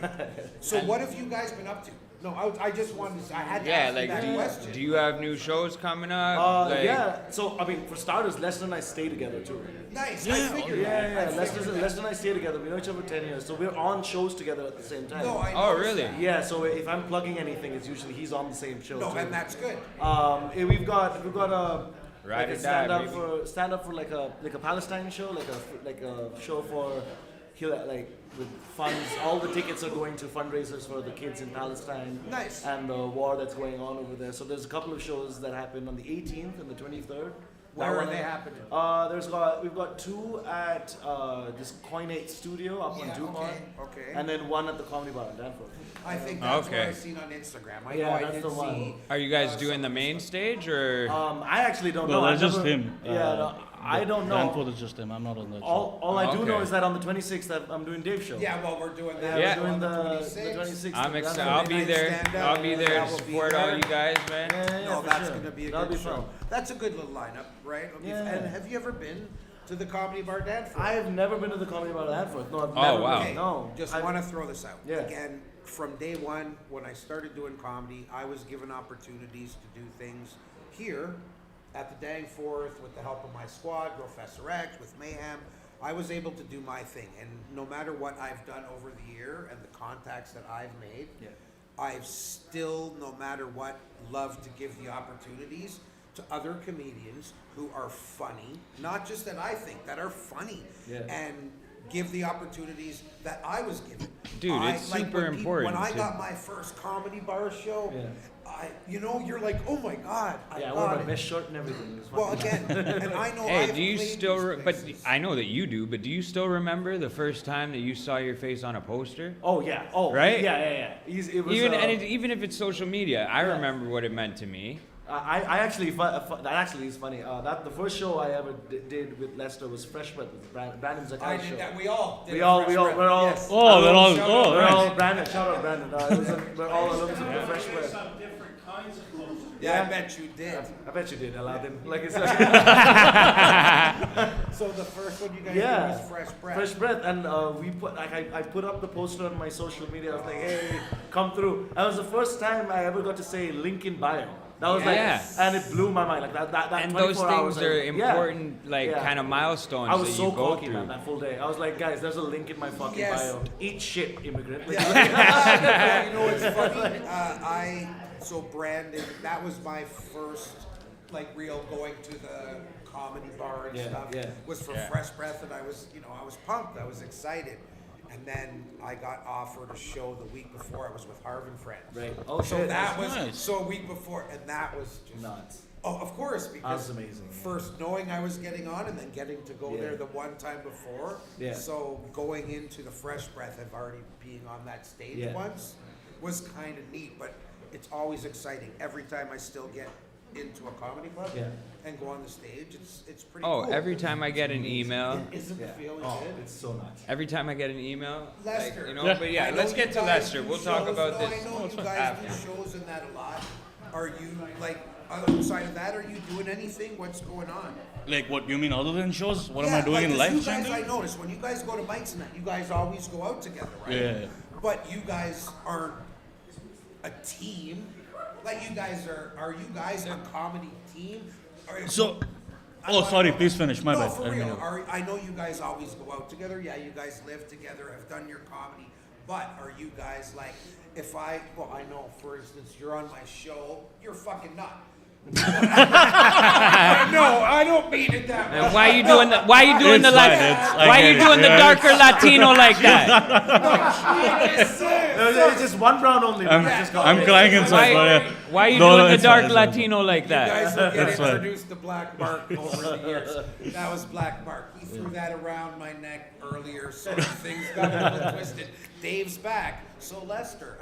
So what have you guys been up to? No, I just wanted to, I had to Yeah, ask you like, that question. do you have new shows coming up? Like, Yeah, so I mean, for starters, Lester and I stay together too. Nice, I figured that. I Lester figured and I stay together. We know each other for 10 years, so we're on shows together at the same time. No, I Oh, noticed really? that. Yeah, so if I'm plugging anything, it's usually he's on the same show. No, too. and that's good. And we've got a Ride like or a die, stand up for like a Palestine show, like a show for like with funds. All the tickets are going to fundraisers for the kids in Palestine. Nice. And the war that's going on over there. So there's a couple of shows that happen on the 18th and the 23rd. Where are they happening? We've got 2 at this Coinate Studio up on Dupont. Okay. And then 1 at the Comedy Bar in Danforth. I think that's what Okay. I've seen on Instagram. I Yeah, know I that's did the one. see. Are you guys doing the main stage or? I actually don't Well, know. that's I've just never- him. Yeah, no, I don't know. Danforth is just him I'm not on that show. All I do know Okay. is that on the 26th I'm doing Dave's show. Yeah, well, we're doing that. Yeah. We're doing the 26th. 26th. I'm That's excited. gonna I'll be be nice. there. stand up. I'll be there Yeah, to we'll be support all there. you guys, man. Yeah, No, for that's sure. going to be a That'll good be show. fun. That's a good little lineup, right? Yeah. And have you ever been to the Comedy Bar Danforth? I've never been to the Comedy Bar at Danforth. No, I've Oh, never wow. been. No. Just I've- want to throw this out. Yeah. Again, from day one, when I started doing comedy, I was given opportunities to do things here at the Dankforth with the help of my squad, Professor X, with Mayhem. I was able to do my thing. And no matter what I've done over the year and the contacts that I've made, Yeah. I've still, no matter what, loved to give the opportunities to other comedians who are funny, not just that I think, that are funny, Yeah. and give the opportunities that I was given. Dude, it's super important When I to- got my first comedy bar show, Yeah. you're like, oh my God, Yeah, I I wore got my it. best shirt and everything. It was Well, fun. again, and I know Hey, I've do you played still? these But places. I know that you do. But do you still remember the first time that you saw your face on a poster? Oh yeah. Oh Right? Yeah. It was, Even if it's social media, I remember what it meant to me. I actually that actually is funny. That the first show I ever did with Lester was Fresh Breath with Brandon Zakai's I show. did that. We all did. We a all- Fresh we all- Breath, we're all- yes. Oh, they're all. Shout Oh, out. We're right. all Brandon. Shout out Brandon. We're all alums of the Fresh Breath. Yeah, I bet you did. I bet you did, Aladdin. Like it's. So the first one you guys Yeah. did was Fresh Breath. Fresh Breath, and we put like I put up the poster on my social media. I was like, "Hey, come through!" That was the first time I ever got to say link in bio. That was Yeah. and it blew my mind. Like that And 24 those hours, things are like, yeah. important, like Yeah. kind of milestones I was that so you go cocky, through. man, that full day. I was like, guys, there's a link in my fucking Yes. bio. Eat shit, immigrant. Like, You know what's funny? So Brandon, that was my first like real going to the comedy bar and Yeah, stuff. yeah. Was for Yeah. Fresh Breath, and I was pumped. I was excited. And then I got offered a show the week before. I was with Harv and Friends. Right. Oh, So shit. that was nice. so a week before, and that was just nuts. Oh, of course, because That's amazing, yeah. first knowing I was getting on and then getting to go Yeah. there the one time before. Yeah. So going into the Fresh Breath of already being on that stage Yeah. once was kind of neat, but it's always exciting. Every time I still get into a comedy club Yeah. and go on the stage, it's pretty Oh, cool. every time I get an email, Isn't the Yeah. feeling Oh, good? it's so nuts. every time I get an email, Lester. but yeah, I know let's you get to guys Lester. do We'll talk shows. about No, this I know you guys after. do shows and that a lot. Are you like outside of that? Are you doing anything? What's going on? Like what you mean other than shows? What am I Yeah, doing in like, 'cause life? You guys, Shandil? I noticed when you guys go to bikes and that, you guys always go out together, right? Yeah. But you guys aren't a team. Like you guys are you guys a comedy team? So, I oh wanna sorry, know- please finish. My no, bad. for I didn't real. mean to- I know you guys always go out together. Yeah, you guys live together. Have done your comedy. But are you guys like, I know, for instance, you're on my show, you're fucking nut. No, I don't mean it that way. And why you doing the why you doing It's the like fine, it's- I why get you it, doing the yeah. darker Latino like that? It's just one brown only. I'm, man. Just got I'm it. crying inside. Why, but yeah. why you No, doing the it's fine, dark it's fine. Latino like You that? guys will get That's fine. introduced to Black Mark over the years. That was Black Mark. He threw that around my neck earlier, so things got a little twisted. Dave's back. So Lester,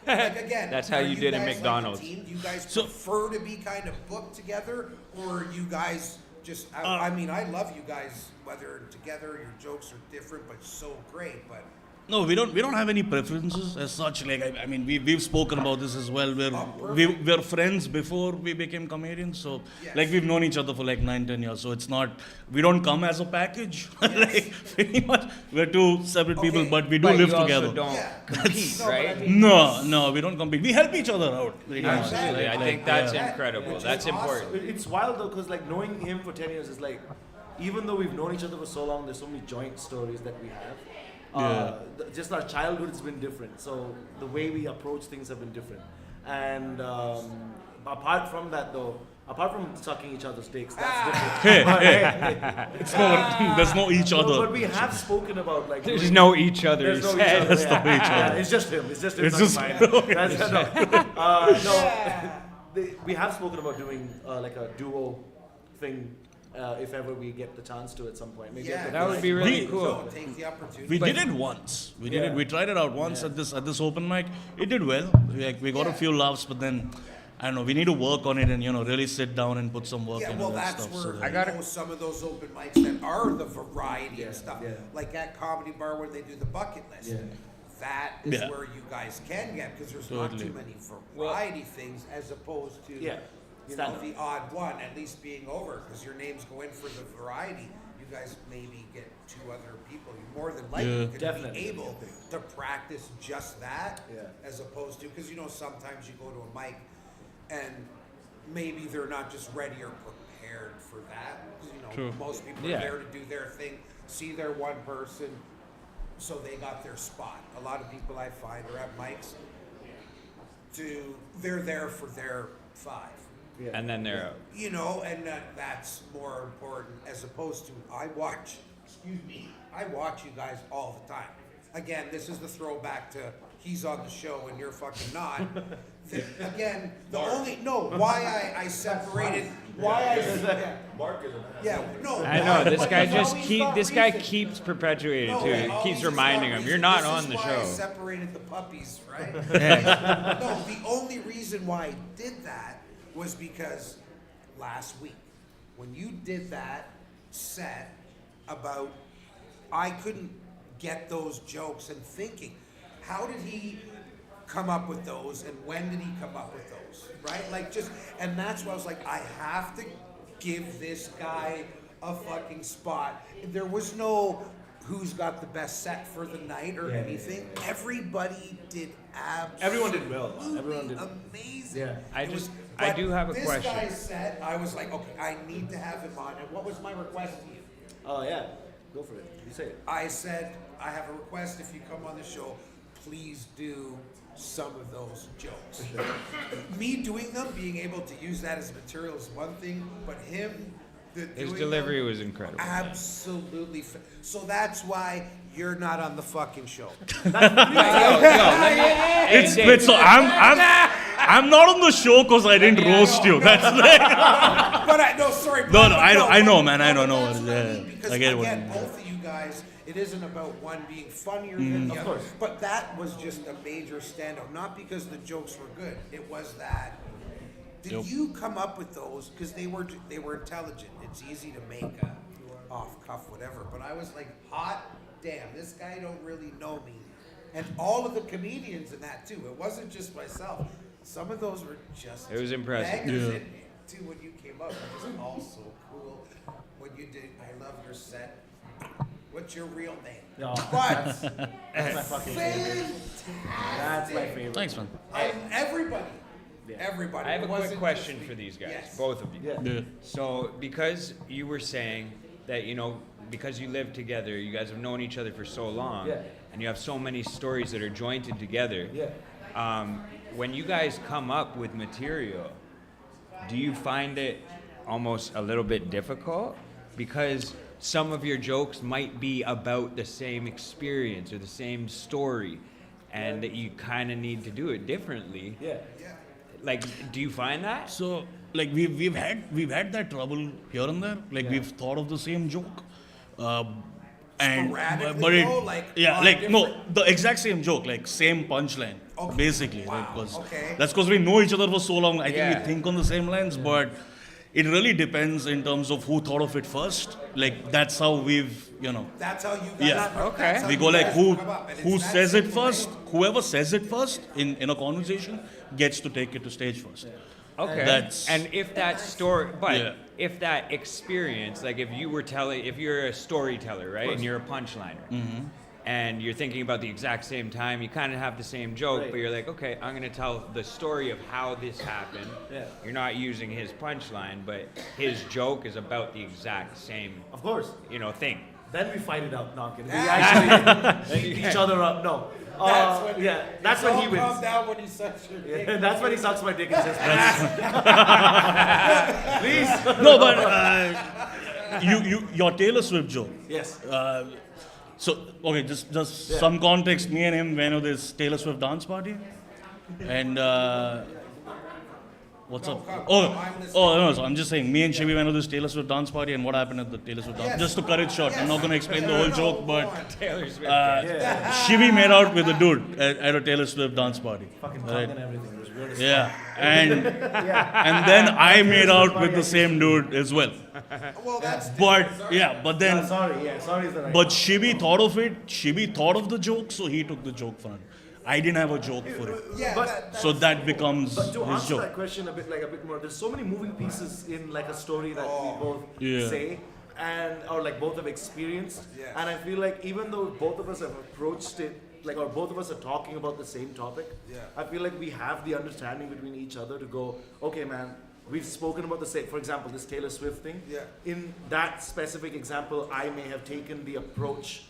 like again, That's how are you did in guys McDonald's. Like a team? Do you guys So- prefer to be kind of booked together, or you guys just? I mean, I love you guys. Whether together, your jokes are different, but so great. But No, we don't have any preferences as such. Like I mean, we've spoken about this as well. We're friends before we became comedians. So Yes. like we've known each other for like 9-10 years. So it's not we don't come as a package. like pretty much we're two separate people, Okay. but we do But live you also together. don't Yeah. compete, No, but I right? mean- No, we don't compete. We help each other out. Pretty much. Absolutely. I Like, think that's yeah. incredible. Which is That's awesome. important. It's wild though, because like knowing him for 10 years is like, even though we've known each other for so long, there's so many joint stories that we have. Just our childhood has been different, so the way we approach things have been different. And apart from that though, apart from sucking each other's dicks, that's different. But, It's no, there's no each no, other. but we have spoken about like There's doing- no each other. There's He no each said. other. That's Yeah. the each Yeah, other. it's just him. It's just him. It's not just- mine. That's, no. We have spoken about doing like a duo thing if ever we get the chance to at some point. Maybe Yeah, at the That would be really We- cool. so take the opportunity. We But- did it once. We did Yeah. it. We tried it out once Yeah. at this open mic. It did well. We got a few laughs, but then I don't know. We need to work on it and really sit down and put some work Yeah, in well, and that that's stuff. where So I that, know some of those open mics that are the variety and stuff. yeah. Like at Comedy Bar where they do the bucket list. Yeah. That is Yeah. where you guys can get, because there's not Totally. too many variety things as opposed to Yeah. you know, Stand-up. the odd one at least being over, because your names go in for the variety. You guys maybe get two other people. You more than likely Yeah. could Definitely. be able to practice just that, Yeah. as opposed to, because sometimes you go to a mic and maybe they're not just ready or prepared for that. 'Cause, True. most people are Yeah. there to do their thing, see their one person, so they got their spot. A lot of people I find are at mics they're there for their 5. Yeah. And then they're out. And that's more important, as opposed to I watch you guys all the time. Again, this is the throwback to he's on the show and you're fucking not. Again, why I separated, Mark is yeah, no. I know this but guy there's just always keep not this guy reason. keeps perpetuating No, too. it He always keeps is reminding not him, reason. "You're not This on is the why I show." separated the puppies, right? No, the only reason why I did that was because last week, when you did that set about, I couldn't get those jokes and thinking, how did he come up with those and when did he come up with those, right? And that's why I was like, I have to give this guy a fucking spot. There was no who's got the best set for the night or anything. Everybody did absolutely Everyone did well. Everyone did amazing. Yeah. I It was- I but do have a this question. guy's set, I was like, okay, I need to have him on. And what was my request to you? Oh yeah, go for it. You say it. I said, I have a request if you come on the show, please do some of those jokes. Me doing them, being able to use that as material is one thing, but him His doing delivery them, was incredible. absolutely. So that's why you're not on the fucking show. It's wait, so I'm not on the show because I didn't roast you. That's like But sorry. No, but no, I know, man. I but know. that's what I mean, Yeah, because I get what you again, mean. both of you guys, it isn't about one being funnier than the Of other. course. But that was just a major standout. Not because the jokes were good. It was that. Did you come up with those? Because they were intelligent. It's easy to make a off cuff whatever. But I was like, hot damn, this guy don't really know me. And all of the comedians in that too. It wasn't just myself. Some of those were just It was impressive. bangers Yeah. in too when you came up. It was also cool when you did. I love your set. What's your real name? No, But that's my fucking favorite. That's my favorite. Thanks, man. everybody, everybody. I have a It quick wasn't question just me. for these guys, Yes. both of you. Yeah. Yeah. So, because you were saying that, because you live together, you guys have known each other for so long, Yeah. and you have so many stories that are jointed together. Yeah. When you guys come up with material, do you find it almost a little bit difficult? Because some of your jokes might be about the same experience or the same story, and that you kind of need to do it differently. Yeah. Like, do you find that? So like we've had that trouble here and there. Like we've thought of the same joke, and Sporadically but it though, like, yeah on like no different- the exact same joke, like same punchline, Okay. basically. Wow. Like, 'cause Okay. that's because we know each other for so long. I think Yeah. we think on the same lines, but it really depends in terms of who thought of it first. Like that's how we've That's how you guys. Yeah. Okay. that's how we you go like guys who come up, and who it's that says it simple, first. right? Whoever says it first in a conversation gets to take it to stage first. Okay. That's- and if that story, but Yeah. if that experience, like if you're a storyteller, right, and you're a punchliner, Mm-hmm. and you're thinking about the exact same time, you kind of have the same joke, Right. but you're like, okay, I'm gonna tell the story of how this happened. Yeah. You're not using his punchline, but his joke is about the exact same, Of course. thing. Then we fight it out. No, I'm kidding. We actually beat each other up. No. That's when he wins. Calm down when he sucks your dick. Yeah, that's when he sucks my dick and says, please. No, but your Taylor Swift joke. Yes. So okay, just some context. Me and him went to this Taylor Swift dance party, and what's up? No. So I'm just saying, me and Shivi went to this Taylor Swift dance party, and what happened at the Taylor Swift dance? Just to cut it short, I'm not gonna explain the whole joke, but Taylor Swift. Shivi made out with a dude at a Taylor Swift dance party. Fucking tongue Right. and everything. It was weird as Yeah, and then I made out with the same dude as well. Well, that's But then. Sorry is the right. But Shibi thought of it. Shibi thought of the joke, so he took the joke for it. I didn't have a joke for it, yeah. But- so that becomes But to his answer that joke. question a bit more, there's so many moving pieces in like a story that we both Yeah. say or like both have experienced. Yes. And I feel like even though both of us have approached it or both of us are talking about the same topic, I feel like we have the understanding between each other to go, okay, man, we've spoken about the same. For example, this Taylor Swift thing. Yeah. In that specific example, I may have taken the approach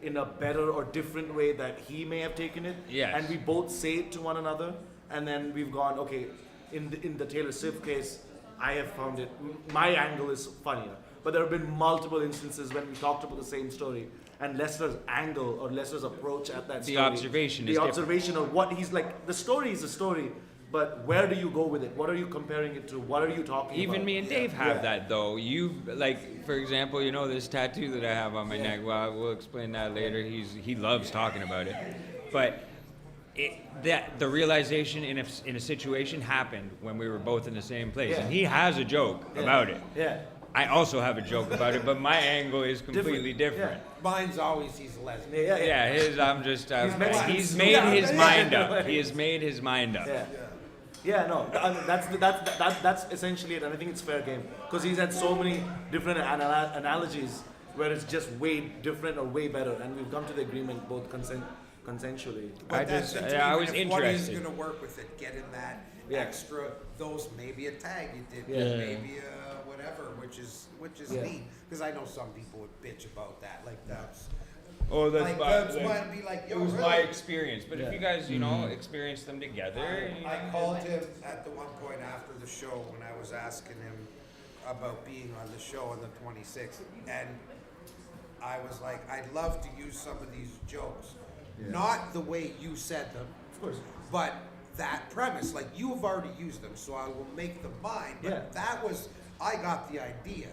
in a better or different way that he may have taken it. Yes. And we both say it to one another, and then we've gone, okay, in the Taylor Swift case, I have found it, my angle is funnier. But there have been multiple instances when we talked about the same story, and Lester's angle or Lester's approach at that The story. observation the is different. observation of what he's like, the story is a story, but where do you go with it? What are you comparing it to? What are you talking about? Even me and Dave have Yeah. that though. You like, for example, this tattoo that I have on my neck. Well, we'll explain that later. He loves talking about it, but the realization in a situation happened when we were both in the same place, Yeah. and he has a joke about it. Yeah. I also have a joke about it, but my angle is completely different. Mine's always he's a lesbian. Yeah, I'm just. Mexican. He's made his mind up. He has made his mind up. Yeah. Yeah, no, that's essentially it, and I think it's fair game because he's had so many different analogies where it's just way different or way better, and we've come to the agreement both consensually. But that's it too, I even was if one is interested. going to work with it, get in that Yeah. extra, those maybe a tag you did, Yeah. maybe a whatever, which is Yeah. neat. Because I know some people would bitch about that, like that's. Oh, that's Like, my, that's like, might be like, it yo, was really? my experience. But Yeah. if you guys, you know, experience them together, you I know, called him at the one point after the show when I was asking him about being on the show on the 26th, and I was like, I'd love to use some of these jokes, not the way you said them, Of course. but that premise. Like you have already used them, so I will make them mine. But Yeah. that was, I got the idea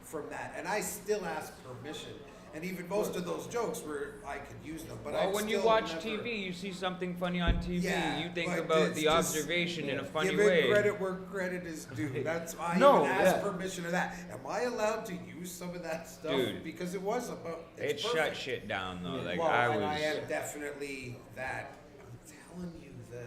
from that, and I still asked permission. And even most of those jokes were I could use them, but well, I when you still watch never, TV, you see something funny on TV. Yeah, You think but about it's the just- observation in a funny Giving way. credit where credit is due. That's why I No, even asked yeah. permission of that. Am I allowed to use some of that stuff? Dude. Because it was about. It It's shut perfect. shit down though. Like well, I and was. I am definitely that. I'm telling you, the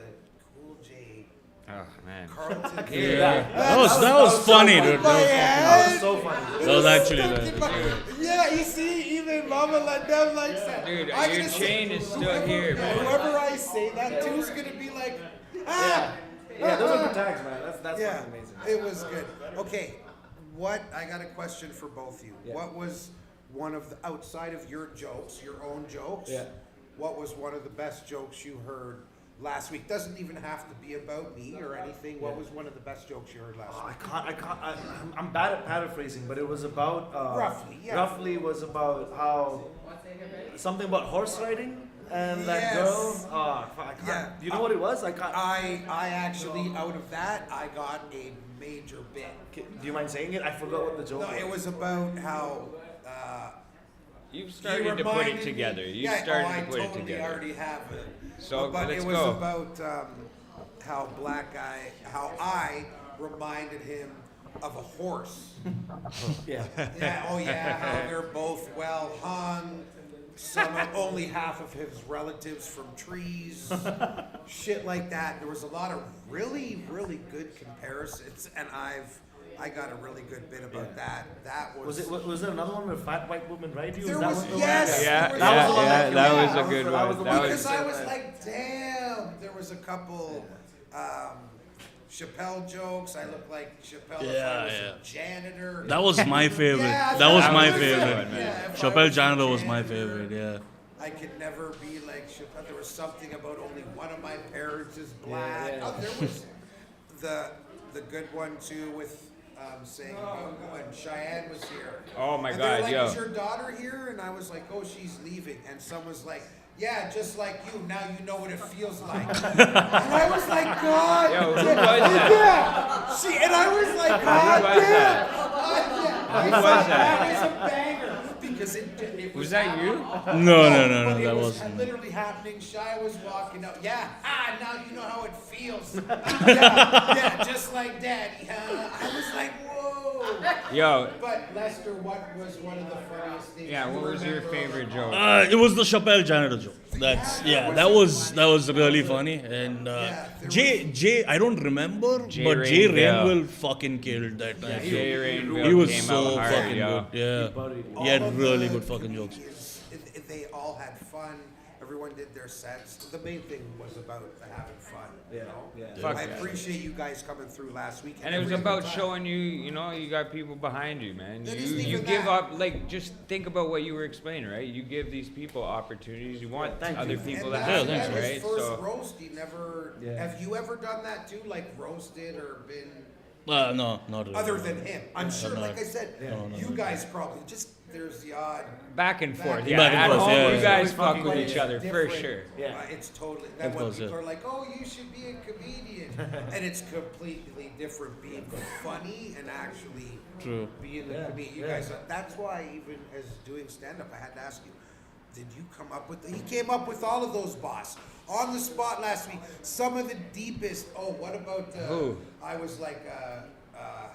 Cool J Oh man. Carlton. Yeah. That was funny, dude. My That was head. so funny. That was actually stuck like- in my- Yeah, you see, even Mama let them like that. Dude, I'm your gonna say- chain is still whoever- here, man. Whoever I say that to is gonna be like, ah. Yeah, those are good tags, man. That's Yeah, fucking amazing. it was good. Okay, I got a question for both of you. Yeah. What was one of the, outside of your jokes, your own jokes? Yeah. What was one of the best jokes you heard last week? Doesn't even have to be about me or anything. What was one of the best jokes you heard last Oh, week? I'm bad at paraphrasing, but it was about Roughly, yeah. Roughly was about how something about horse riding and that Yes. girl. Oh, fuck, I can't. Yeah. You know what it was? I can't. I actually, out of that, I got a major bit. Do you mind saying it? I forgot what the joke No, was. it was about how You've you started to put reminded it me- together. You yeah, started I to put it totally together. already have it. So, but let's it was go. about how how I reminded him of a horse. Yeah. Yeah, oh yeah, how they're both well hung. Only half of his relatives from trees, shit like that. There was a lot of really, really good comparisons, and I got a really good bit about that. That Was there another one where fat white woman ride you? There Is that was- what the one- yes. Yeah, That yeah, was the one yeah. that That killed me. was a good That was one. the That one because was. I was like, damn. There was a couple Chappelle jokes. I looked like Chappelle if I Yeah, was yeah. a janitor. That was my favorite. Yeah, That was that my was a good favorite. one, man. Yeah, if I Chappelle was a Janitor was my janitor, favorite. Yeah. I could never be like Chappelle. There was something about only one of my parents is black. yeah. Oh, there was the good one too with saying when Cheyenne was here. Oh my And they're God, like, yo. is your daughter here? And I was like, oh, she's leaving. And someone's like, yeah, just like you. Now you know what it feels like. And I was like, God. Yo, who damn. was that? Yeah. And I was like, God was damn. that? God damn. I Who thought was that? That was a banger because it Was that you? No, but it that was wasn't. literally happening. Shy was walking up. Yeah, now you know how it feels. yeah, just like Daddy. I was like, whoa. Yo, But Lester, what was one of the funniest things? yeah. you What was your remember favorite joke? It was the Chappelle Janitor joke. That was really funny. And Jay, I don't remember, Jay but Jay Rainville. Rainville fucking killed that night. Jay Rainville He was came so out hard, fucking yo. good. Yeah, All he had of really the good fucking jokes. comedians, they all had fun. Everyone did their sets. The main thing was about having fun. You Yeah, know? yeah. Fuck I yeah. appreciate you guys coming through last week. And it was every about time. showing you, you got people behind you, man. It You isn't you even give that. up, like, just think about what you were explaining, right? You give these people opportunities. You want thank other you. people And to that, have thanks, that, that right? his first So, roast, he never. Yeah. Have you ever done that too? Like roasted or been No, not really. other than him? I'm sure. no. Like I said, No, you guys probably just there's the odd. back and forth. Back Yeah, and at forth, home, yeah, you yeah. guys Really fuck fucking with way each It's other, for different. sure. Yeah. It's totally. Then Of when course, people yeah. are like, "Oh, you should be a comedian," and it's completely different being funny and actually True. being a Yeah, comedian. You yeah. guys, that's why even as doing stand-up, I had to ask you, did you come up with? He came up with all of those, boss, on the spot last week. Some of the deepest. Oh, what about? Who? I was like a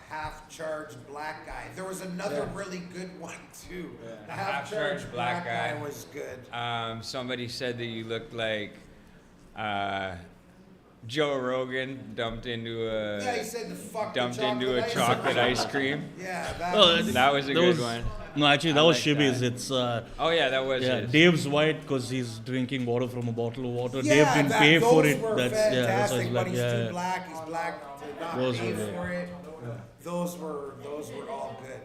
half-charged black guy. There was another really good one too. The half-charged black guy was good. Somebody said that you looked like Joe Rogan dumped into Yeah, he a said the fuck chocolate ice cream. Yeah, That was a good one. No, actually, that was like Shibby's. that. It's Oh yeah, that was yeah, it. Dave's white because he's drinking water from a bottle of water. yeah, Dave didn't pay for those it. were That's fantastic, yeah, but that's he's why too it's like, black. He's black to not Those pay were good. for it. Those were all good.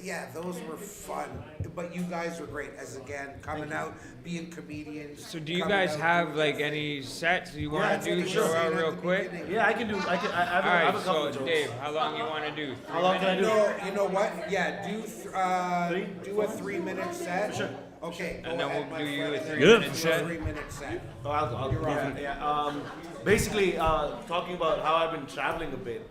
Yeah, those were fun. But you guys were great as again coming out, being comedians. So do you coming guys out, have doing like your any sets you Yeah, want to do? it's Show like out at real the quick. beginning. Yeah, I can do. I have All a right, couple so of jokes. Dave, how long you want to do? How long can I do? You know what? Yeah, do a 3-minute set. Sure. Okay, go And then ahead, we'll my do you a friend. 3-minute Do a set. 3-minute set. Oh, I'll You're on. yeah. Basically, talking about how I've been traveling a bit.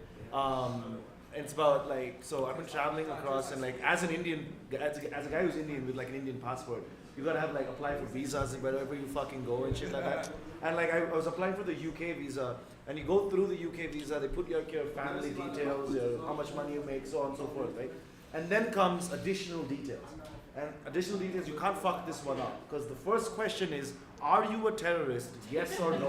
It's about like, so I've been traveling across, and like as an Indian, as a guy who's Indian with like an Indian passport, you gotta have like apply for visas and wherever you fucking go and shit like that. And like I was applying for the UK visa, and you go through the UK visa, they put your family details, how much money you make, so on and so forth, right? And then comes additional details. And additional details, you can't fuck this one up. Because the first question is, are you a terrorist? Yes or no?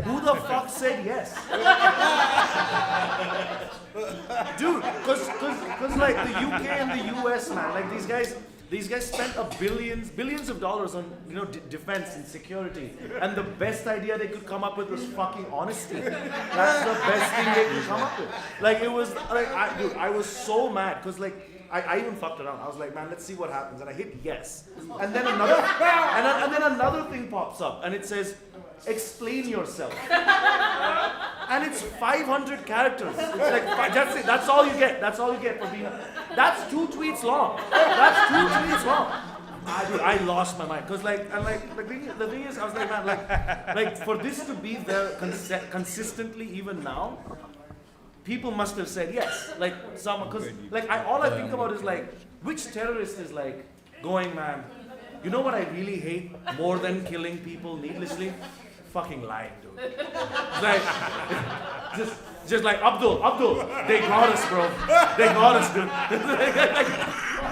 Who the fuck said yes? Dude, cause like the UK and the US, man, like these guys spent billions of dollars on defense and security, and the best idea they could come up with was fucking honesty. That's the best thing they could come up with. Like it was like I was so mad because like I even fucked around. I was like, man, let's see what happens, and I hit yes, and then another thing pops up, and it says, explain yourself. And it's 500 characters. It's like, that's it. That's all you get. That's all you get for being that's 2 tweets long. That's 2 tweets long. I lost my mind. Because like, and like, the thing is, I was like, man, like for this to be there consistently even now, people must have said yes. Like someone, because like all I think about is like, which terrorist is like going, man, you know what I really hate more than killing people needlessly? Fucking lying, dude. Like, just like Abdul, they got us, bro. They got us, dude.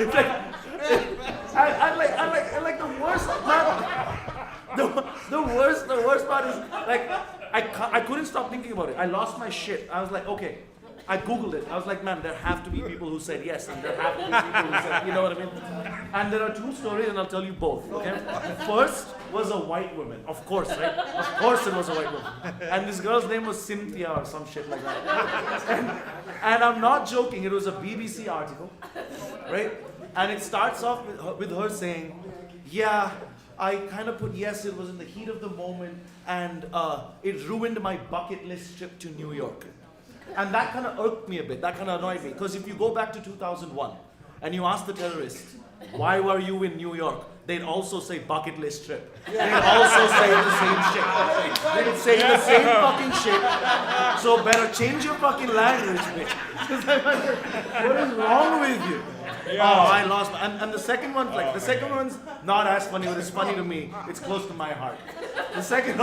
It's like, and like the worst part, the worst part is like I couldn't stop thinking about it. I lost my shit. I was like, okay. I googled it. I was like, man, there have to be people who said yes, and there have to be people who said, you know what I mean? And there are 2 stories, and I'll tell you both. Okay. First was a white woman, of course, right? Of course, it was a white woman, and this girl's name was Cynthia or some shit like that. And I'm not joking. It was a BBC article, right? And it starts off with her saying, yeah, I kind of put yes. It was in the heat of the moment, and it ruined my bucket list trip to New York. And that kind of irked me a bit. That kind of annoyed me. Because if you go back to 2001 and you ask the terrorists, why were you in New York? They'd also say bucket list trip. They'd also say the same shit. They'd say the same fucking shit. So better change your fucking language, bitch. What is wrong with you? Oh, I lost. And the second one's not as funny, but it's funny to me. It's close to my heart. The second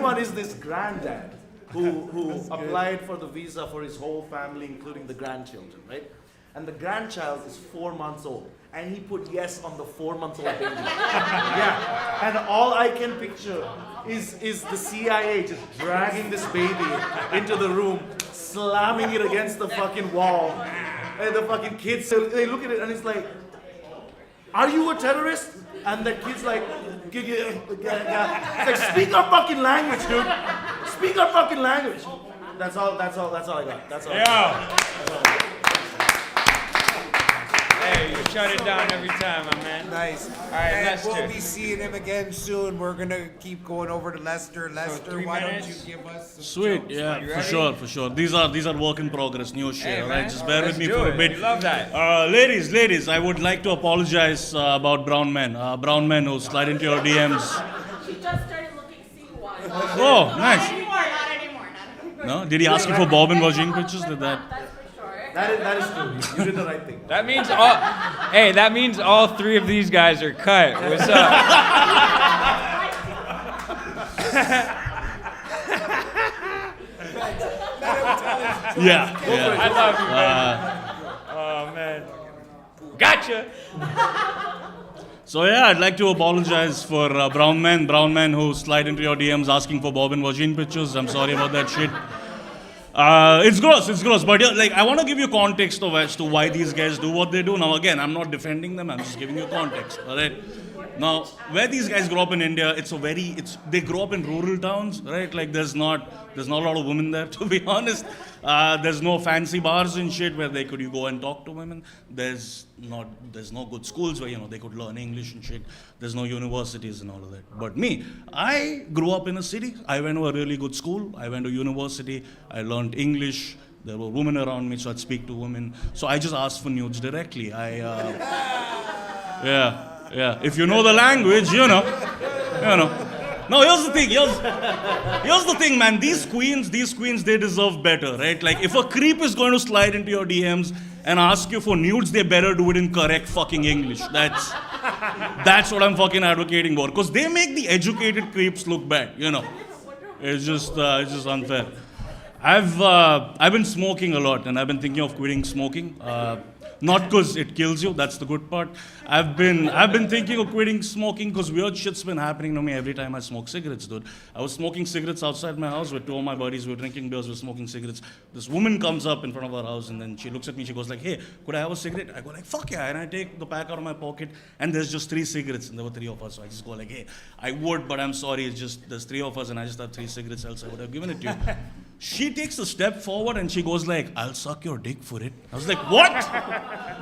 one is this granddad who applied for the visa for his whole family, including the grandchildren, right? And the grandchild is 4 months old, and he put yes on the 4-month-old baby. Yeah, and all I can picture is the CIA just dragging this baby into the room, slamming it against the fucking wall, and the fucking kids, they look at it and it's like, are you a terrorist? And the kid's like, it's like, speak our fucking language, dude. Speak our fucking language. That's all I got. That's all I got. That's all I got. Hey, you shut it down every time, my man. Nice. All right, and Lester. we'll be seeing him again soon. We're gonna keep going over to Lester. Lester, 3 why minutes? don't you give us some Sweet, jokes? yeah, You for ready? sure. These are work in progress, new shit. Hey, Alright, man. just bear with Let's me do for a it. bit. We love that. Ladies, I would like to apologize about brown men. Brown men who slide into your DMs. She just started looking sea-wise. Oh, nice. Not anymore. No, did he ask you for Bob and Virgin pictures? Did that? That's for sure. That is true. You did the right thing. That means all 3 of these guys are cut. What's up? Yeah. I love you, man. Oh man. Gotcha. So yeah, I'd like to apologize for brown men who slide into your DMs asking for Bob and Virgin pictures. I'm sorry about that shit. It's gross. But yeah, like I want to give you context of as to why these guys do what they do. Now again, I'm not defending them. I'm just giving you context. All right. Now, where these guys grow up in India, they grow up in rural towns, right? Like there's not a lot of women there, to be honest. There's no fancy bars and shit where you go and talk to women. There's no good schools where they could learn English and shit. There's no universities and all of that. But me, I grew up in a city. I went to a really good school. I went to university. I learned English. There were women around me, so I'd speak to women. So I just asked for nudes directly. Yeah. If you know the language, you know. No, here's the thing, man. These queens, they deserve better, right? Like, if a creep is going to slide into your DMs and ask you for nudes, they better do it in correct fucking English. That's what I'm fucking advocating for. Because they make the educated creeps look bad, It's just unfair. I've been smoking a lot, and I've been thinking of quitting smoking. Not because it kills you, that's the good part. I've been thinking of quitting smoking because weird shit's been happening to me every time I smoke cigarettes, dude. I was smoking cigarettes outside my house with two of my buddies. We were drinking beers, we were smoking cigarettes. This woman comes up in front of our house and then she looks at me, she goes like, hey, could I have a cigarette? I go like, fuck yeah. And I take the pack out of my pocket and there's just 3 cigarettes and there were 3 of us. So I just go like, hey, I would, but I'm sorry, it's just, there's 3 of us and I just have 3 cigarettes, else I would have given it to you. She takes a step forward and she goes like, I'll suck your dick for it. I was like, what?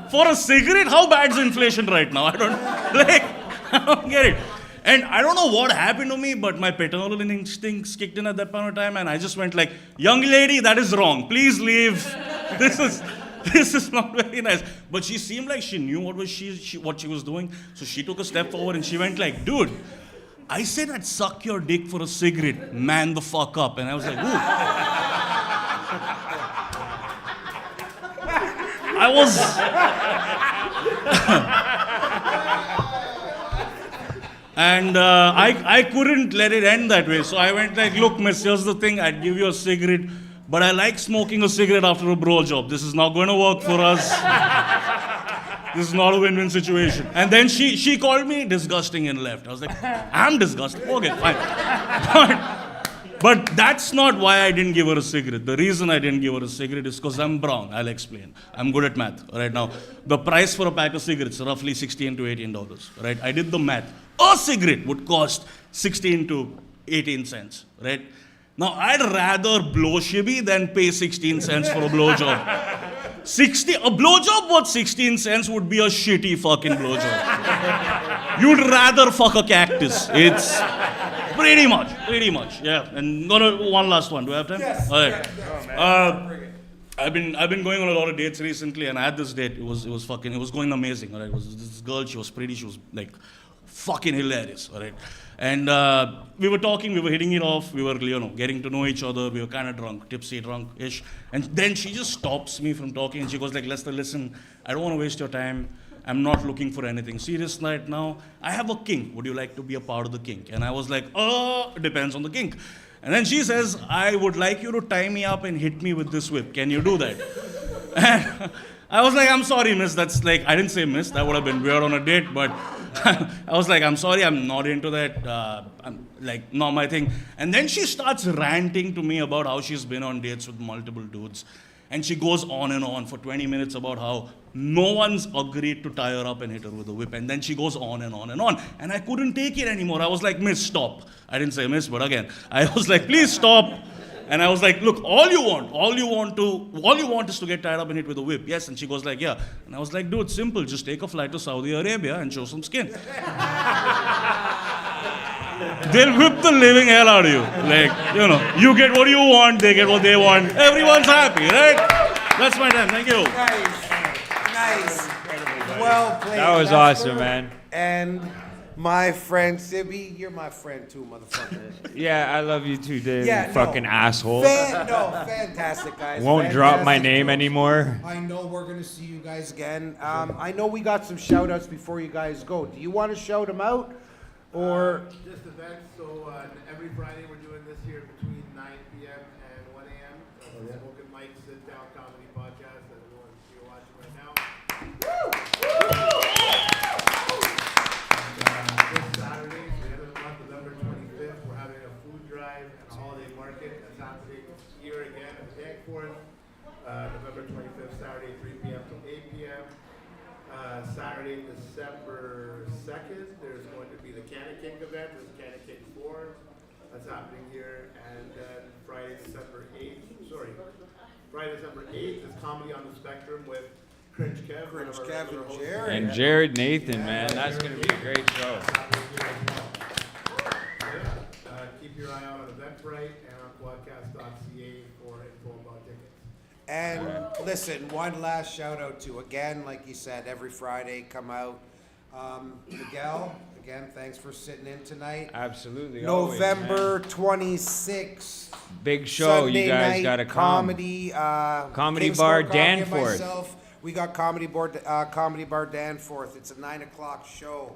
For a cigarette? How bad's inflation right now? I don't get it. And I don't know what happened to me, but my paternal instincts kicked in at that point of time and I just went like, young lady, that is wrong. Please leave. This is not very nice. But she seemed like she knew what she was doing. So she took a step forward and she went like, dude, I said I'd suck your dick for a cigarette. Man the fuck up. And I was like, ooh. And I couldn't let it end that way. So I went like, look, miss, here's the thing. I'd give you a cigarette, but I like smoking a cigarette after a bro job. This is not going to work for us. This is not a win-win situation. And then she called me disgusting and left. I was like, I'm disgusting? Okay, fine. But that's not why I didn't give her a cigarette. The reason I didn't give her a cigarette is because I'm brown. I'll explain. I'm good at math. Right now, the price for a pack of cigarettes is roughly $16 to $18. Right? I did the math. A cigarette would cost 16 to 18 cents. Right? Now, I'd rather blow shibby than pay 16 cents for a blowjob. A blowjob worth 16 cents would be a shitty fucking blowjob. You'd rather fuck a cactus. It's pretty much, yeah. And one last one. Do I have time? Yes. All right. I've been going on a lot of dates recently, and I had this date. It was going amazing. All right. It was this girl. She was pretty. She was like fucking hilarious. All right. And we were talking. We were hitting it off. We were getting to know each other. We were kind of drunk-ish. And then she just stops me from talking, and she goes like, Lester, listen. I don't want to waste your time. I'm not looking for anything serious right now. I have a kink. Would you like to be a part of the kink? And I was like, it depends on the kink. And then she says, I would like you to tie me up and hit me with this whip. Can you do that? And I was like, I'm sorry, miss. That's like, I didn't say miss. That would have been weird on a date. But I was like, I'm sorry. I'm not into that. I'm like, not my thing. And then she starts ranting to me about how she's been on dates with multiple dudes. And she goes on and on for 20 minutes about how no one's agreed to tie her up and hit her with a whip. And then she goes on and on and on. And I couldn't take it anymore. I was like, miss, stop. I didn't say miss, but again, I was like, please stop. And I was like, look, all you want is to get tied up and hit with a whip. Yes. And she goes like, yeah. And I was like, dude, simple. Just take a flight to Saudi Arabia and show some skin. They'll whip the living hell out of you. Like, you get what you want, they get what they want. Everyone's happy, right? That's my time. Thank you. Nice. Well played. That was Lester. awesome, man. And my friend Sibby, you're my friend too, motherfucker. Yeah, I love you too, Dave. Yeah, you fucking asshole. Fantastic, guys. Won't drop my Fantastic. name anymore. I know we're going to see you guys again. I know we got some shout outs before you guys go. Do you want to shout them out? Or Just events, so every Friday we're doing this here between 9 p.m. and 1 a.m. Smokin Mike's sit-down comedy podcast that everyone you're watching right now. Dankforth, November 25th, Saturday, 3 p.m. to 8 p.m. Saturday, December 2nd, there's going to be the Canna King event. There's Canna King 4 that's happening here. And then Friday, December 8th is Comedy on the Spectrum with Cringe Kev. one of our Kev regular and hosts. Jared. And Jared Nathan, man, that's gonna be a great show. Keep your eye out on Eventbrite and on quadcast.ca for info about tickets. And listen, one last shout out to, again, like you said, every Friday, come out. Miguel, again, thanks for sitting in tonight. Absolutely. always, November man. 26th. Big show. Sunday You guys night, gotta come. Comedy, Comedy King Bar Score Coffee and Dankforth. myself, we got Comedy Bar Danforth. It's a 9 o'clock show.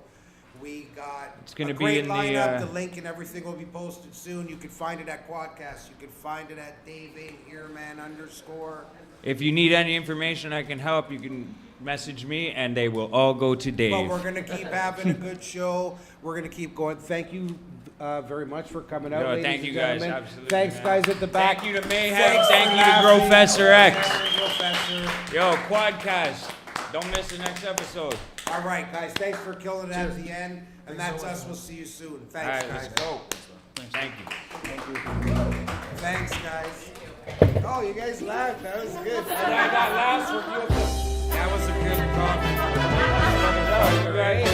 We got It's gonna a be great in the, lineup. The link and everything will be posted soon. You can find it at Quadcast. You can find it at Dave8Earman_. If you need any information I can help, you can message me and they will all go to But Dave. we're gonna keep having a good show. We're gonna keep going. Thank you very much for coming out, No, ladies thank and you guys, gentlemen. absolutely, Thanks, man. guys at the back. Thank you to Mayhem. Thanks Thank for you to laughing. Professor X. Professor. Yo, Quadcast. Don't miss the next episode. All right, guys. Thanks for killing it at the end. And that's us. We'll see you soon. All Thanks, right, let's guys. go. Thank you. Thanks, guys. Oh, you guys laughed. That was good. I got laughs from you. That was a good comment. Right?